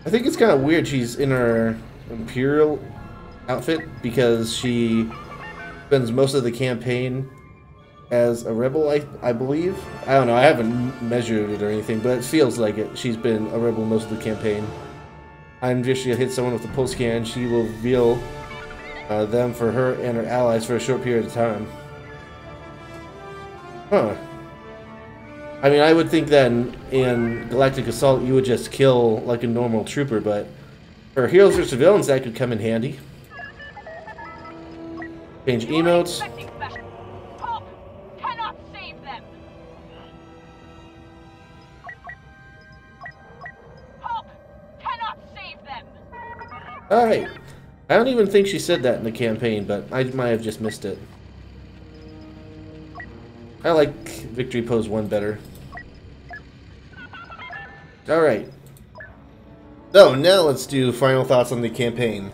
I think it's kind of weird she's in her Imperial outfit because she spends most of the campaign as a rebel, I believe. I don't know, I haven't measured it or anything, but it feels like it. She's been a rebel most of the campaign. I'm just gonna hit someone with a pulse cannon. She will reveal them for her and her allies for a short period of time. Huh. I mean, I would think that in Galactic Assault you would just kill like a normal trooper, but for heroes versus villains that could come in handy. Change emotes. Alright. I don't even think she said that in the campaign, but I might have just missed it. I like Victory Pose 1 better. Alright. So, now let's do final thoughts on the campaign.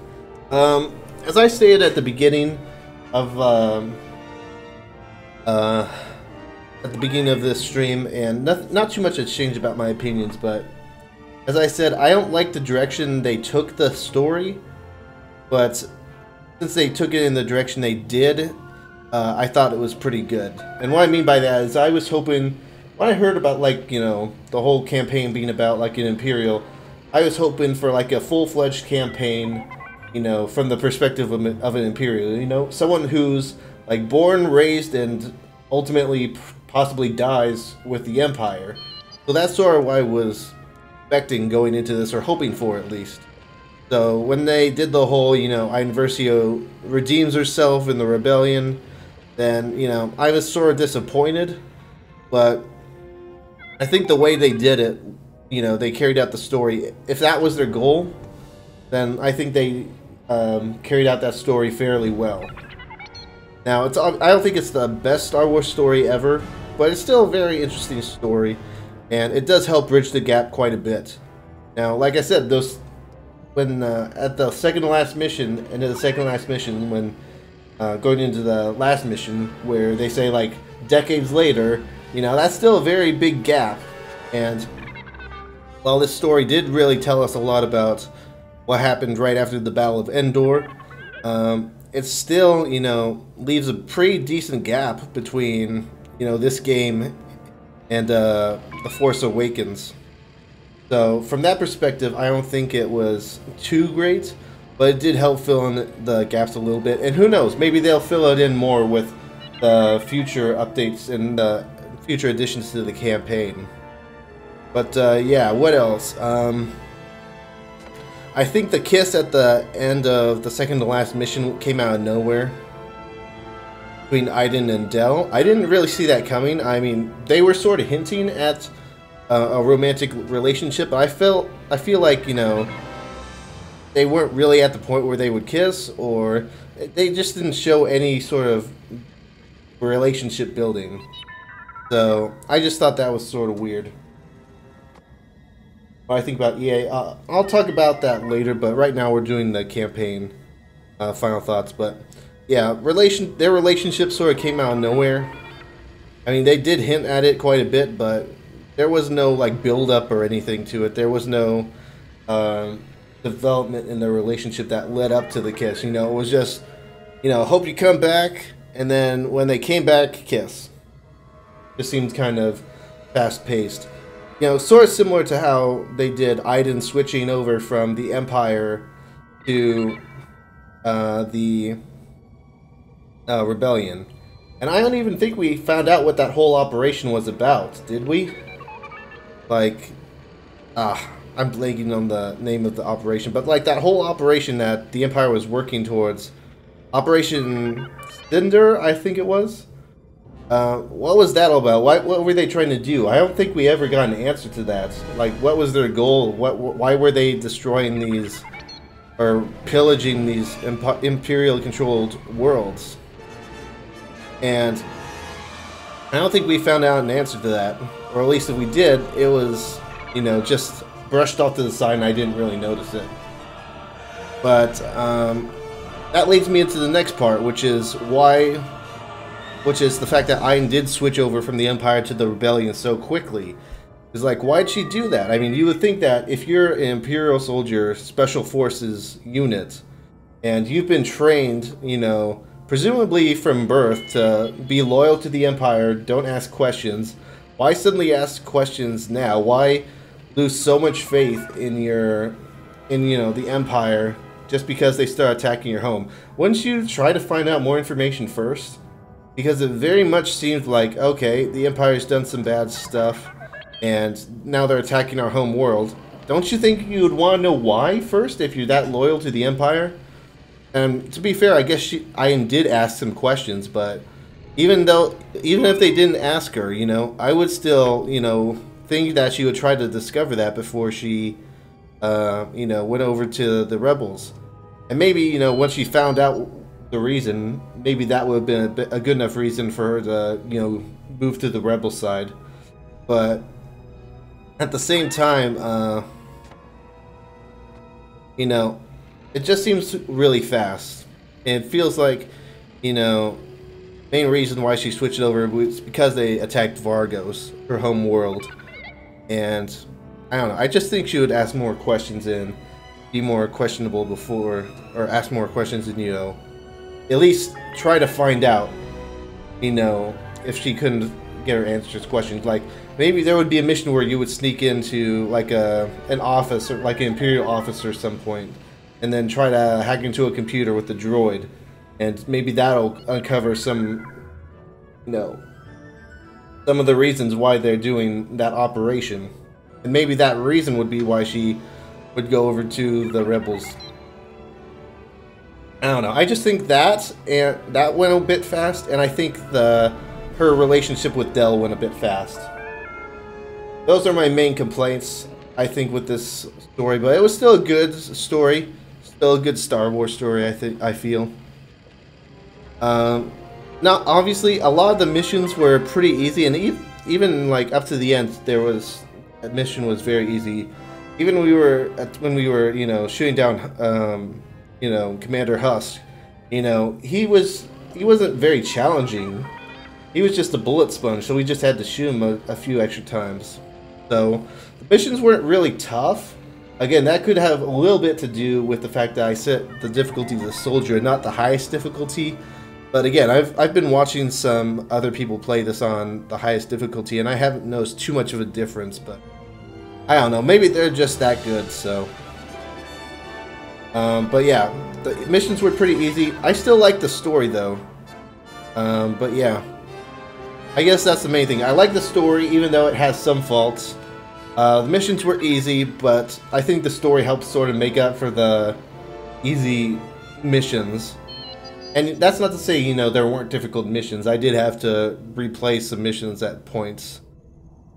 As I stated at the beginning of this stream, and not too much has changed about my opinions, but as I said, I don't like the direction they took the story, but since they took it in the direction they did, I thought it was pretty good. And what I mean by that is I was hoping, when I heard about, like, you know, the whole campaign being about, like, an Imperial, I was hoping for, like, a full-fledged campaign, you know, from the perspective of an Imperial, you know? Someone who's, like, born, raised, and ultimately possibly dies with the Empire. So that's sort of what I was expecting going into this, or hoping for at least. So when they did the whole, you know, Iden Versio redeems herself in the rebellion, then, you know, I was sort of disappointed, but I think the way they did it, you know, they carried out the story. If that was their goal, then I think they carried out that story fairly well. Now, I don't think it's the best Star Wars story ever, but it's still a very interesting story, and it does help bridge the gap quite a bit. Now, like I said, when at the second to last mission, when going into the last mission, where they say, like, decades later, you know, that's still a very big gap, and while this story did really tell us a lot about what happened right after the Battle of Endor, it still, you know, leaves a pretty decent gap between, you know, this game and The Force Awakens. So from that perspective, I don't think it was too great, but it did help fill in the gaps a little bit. And who knows, maybe they'll fill it in more with the future updates and the future additions to the campaign. But yeah, what else? I think the kiss at the end of the second to last mission came out of nowhere between Iden and Del. I didn't really see that coming. I mean, they were sort of hinting at a romantic relationship, but I feel like, you know, they weren't really at the point where they would kiss, or they just didn't show any sort of relationship building. So I just thought that was sort of weird. I think about EA. I'll talk about that later, but right now we're doing the campaign final thoughts. But yeah, their relationship sort of came out of nowhere. I mean, they did hint at it quite a bit, but there was no like build up or anything to it. There was no development in their relationship that led up to the kiss. You know, it was just, you know, hope you come back, and then when they came back, kiss. Just seemed kind of fast paced. You know, sort of similar to how they did Iden switching over from the Empire to the Rebellion. And I don't even think we found out what that whole operation was about, did we? Like, I'm blanking on the name of the operation, but like that whole operation that the Empire was working towards, Operation Cinder, I think it was? What was that all about? What were they trying to do? I don't think we ever got an answer to that. Like, what was their goal? Why were they destroying these, or pillaging these Imperial-controlled worlds? And I don't think we found out an answer to that. Or at least if we did, it was, you know, just brushed off to the side and I didn't really notice it. But, that leads me into the next part, which is the fact that Iden did switch over from the Empire to the Rebellion so quickly. It's like, why'd she do that? I mean, you would think that if you're an Imperial soldier, Special Forces unit, and you've been trained, you know, presumably from birth to be loyal to the Empire, don't ask questions, why suddenly ask questions now? Why lose so much faith in you know, the Empire just because they start attacking your home? Wouldn't you try to find out more information first? Because it very much seemed like, okay, the Empire's done some bad stuff, and now they're attacking our home world. Don't you think you would want to know why first, if you're that loyal to the Empire? And to be fair, I guess Iden did ask some questions, but even if they didn't ask her, you know, I would still, you know, think that she would try to discover that before she, you know, went over to the rebels. And maybe, you know, once she found out the reason, maybe that would have been a good enough reason for her to, you know, move to the rebel side. But at the same time, you know, it just seems really fast. And it feels like, you know, main reason why she switched over was because they attacked Vargos, her home world. And I don't know, I just think she would ask more questions and be more questionable before, or ask more questions and, you know, at least try to find out, you know, if she couldn't get her answers to questions. Like, maybe there would be a mission where you would sneak into, like, an office, or like an Imperial office or some point, and then try to hack into a computer with the droid. And maybe that'll uncover some, you know, some of the reasons why they're doing that operation. And maybe that reason would be why she would go over to the rebels. I don't know. I just think that went a bit fast, and I think her relationship with Del went a bit fast. Those are my main complaints, I think, with this story, but it was still a good story, still a good Star Wars story. I feel. Now, obviously, a lot of the missions were pretty easy, and even like up to the end, that mission was very easy. Even when we were, you know, shooting down, you know, Commander Husk, you know, he wasn't very challenging. He was just a bullet sponge, so we just had to shoot him a few extra times. So the missions weren't really tough. Again, that could have a little bit to do with the fact that I set the difficulty to soldier and not the highest difficulty. But again, I've been watching some other people play this on the highest difficulty, and I haven't noticed too much of a difference, but I don't know, maybe they're just that good, so. But yeah, the missions were pretty easy. I still like the story though. But yeah, I guess that's the main thing. I like the story even though it has some faults. The missions were easy, but I think the story helps sort of make up for the easy missions. And that's not to say, you know, there weren't difficult missions. I did have to replay some missions at points.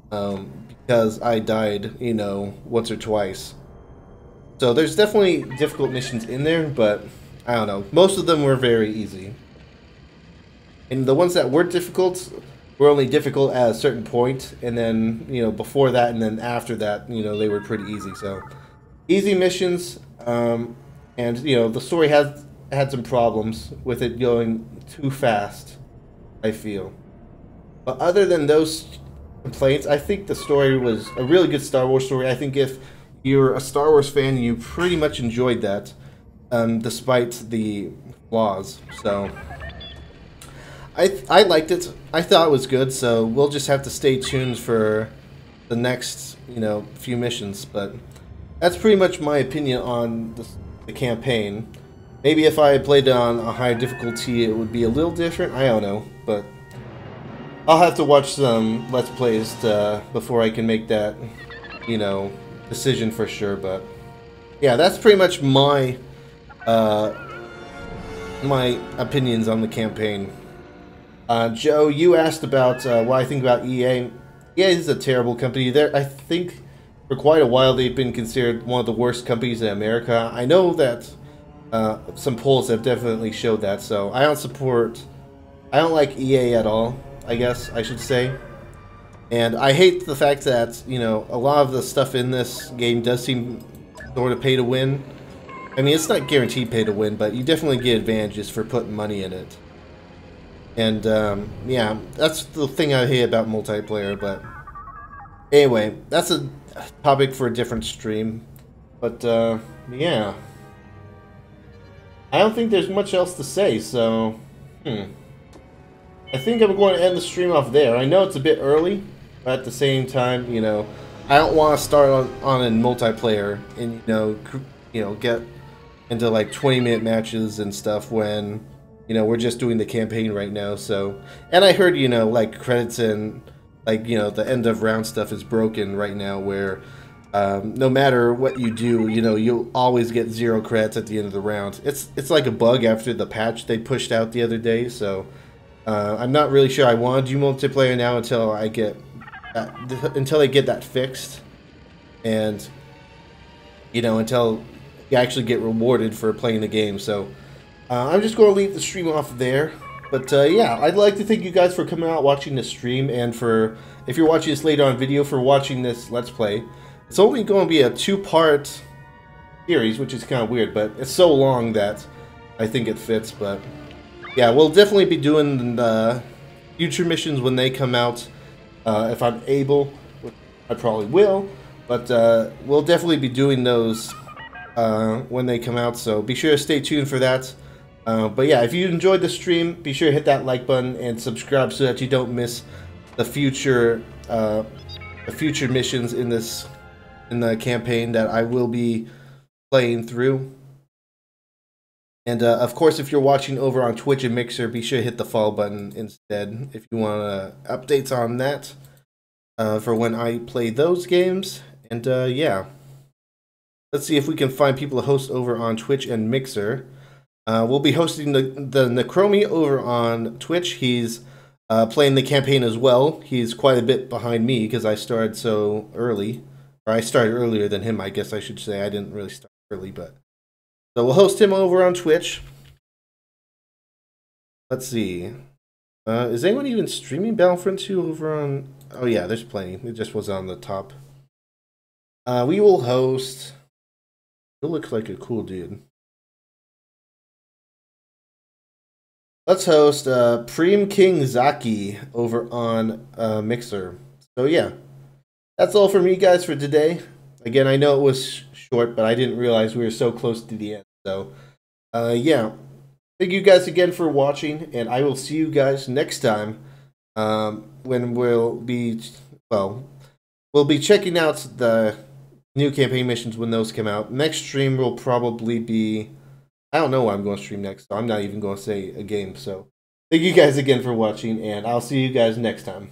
Because I died, you know, once or twice. So there's definitely difficult missions in there, but I don't know. Most of them were very easy. And the ones that were difficult were only difficult at a certain point, and then, you know, before that and then after that, you know, they were pretty easy. So easy missions, and, you know, the story had some problems with it going too fast, I feel. But other than those complaints, I think the story was a really good Star Wars story. I think if you're a Star Wars fan, you pretty much enjoyed that, despite the flaws. So I liked it. I thought it was good. So we'll just have to stay tuned for the next, you know, few missions. But that's pretty much my opinion on the campaign. Maybe if I played it on a higher difficulty, it would be a little different. I don't know, but I'll have to watch some Let's Plays before I can make that, you know, decision for sure. But yeah, that's pretty much my my opinions on the campaign. Joe, you asked about what I think about EA. EA is a terrible company. I think for quite a while they've been considered one of the worst companies in America. I know that some polls have definitely showed that, so I don't like EA at all, I guess I should say. And I hate the fact that, you know, a lot of the stuff in this game does seem sort of pay to win. I mean, it's not guaranteed pay to win, but you definitely get advantages for putting money in it. And, yeah, that's the thing I hate about multiplayer, but anyway, that's a topic for a different stream. But, yeah. I don't think there's much else to say, so, I think I'm going to end the stream off there. I know it's a bit early, but at the same time, you know, I don't want to start on a multiplayer and, you know, get into like 20-minute matches and stuff when, you know, we're just doing the campaign right now. So, and I heard, you know, like credits and like, you know, the end of round stuff is broken right now where no matter what you do, you know, you'll always get 0 credits at the end of the round. It's like a bug after the patch they pushed out the other day, so I'm not really sure I want to do multiplayer now until I get until they get that fixed, and you know, until you actually get rewarded for playing the game. So I'm just going to leave the stream off there. But yeah, I'd like to thank you guys for coming out watching this stream, and for, if you're watching this later on video, for watching this Let's Play. It's only going to be a 2-part series, which is kind of weird, but it's so long that I think it fits. But yeah, we'll definitely be doing the future missions when they come out. If I'm able, I probably will, but we'll definitely be doing those when they come out, so be sure to stay tuned for that. But yeah, if you enjoyed the stream, be sure to hit that like button and subscribe so that you don't miss the future missions in the campaign that I will be playing through. And of course, if you're watching over on Twitch and Mixer, be sure to hit the follow button instead if you want updates on that for when I play those games. And yeah, let's see if we can find people to host over on Twitch and Mixer. We'll be hosting the Necromi over on Twitch. He's playing the campaign as well. He's quite a bit behind me because I started so early. Or I started earlier than him, I guess I should say. I didn't really start early, but... So we'll host him over on Twitch. Let's see. Is anyone even streaming Battlefront 2 over on... Oh yeah, there's plenty. It just was on the top. We will host... He looks like a cool dude. Let's host Preem King Zaki over on Mixer. So yeah. that's all from me, guys, for today. Again, I know it was short, but I didn't realize we were so close to the end. So, yeah. Thank you guys again for watching, and I will see you guys next time when we'll be checking out the new campaign missions when those come out. Next stream will probably be... I don't know what I'm going to stream next, so I'm not even going to say a game. So, thank you guys again for watching, and I'll see you guys next time.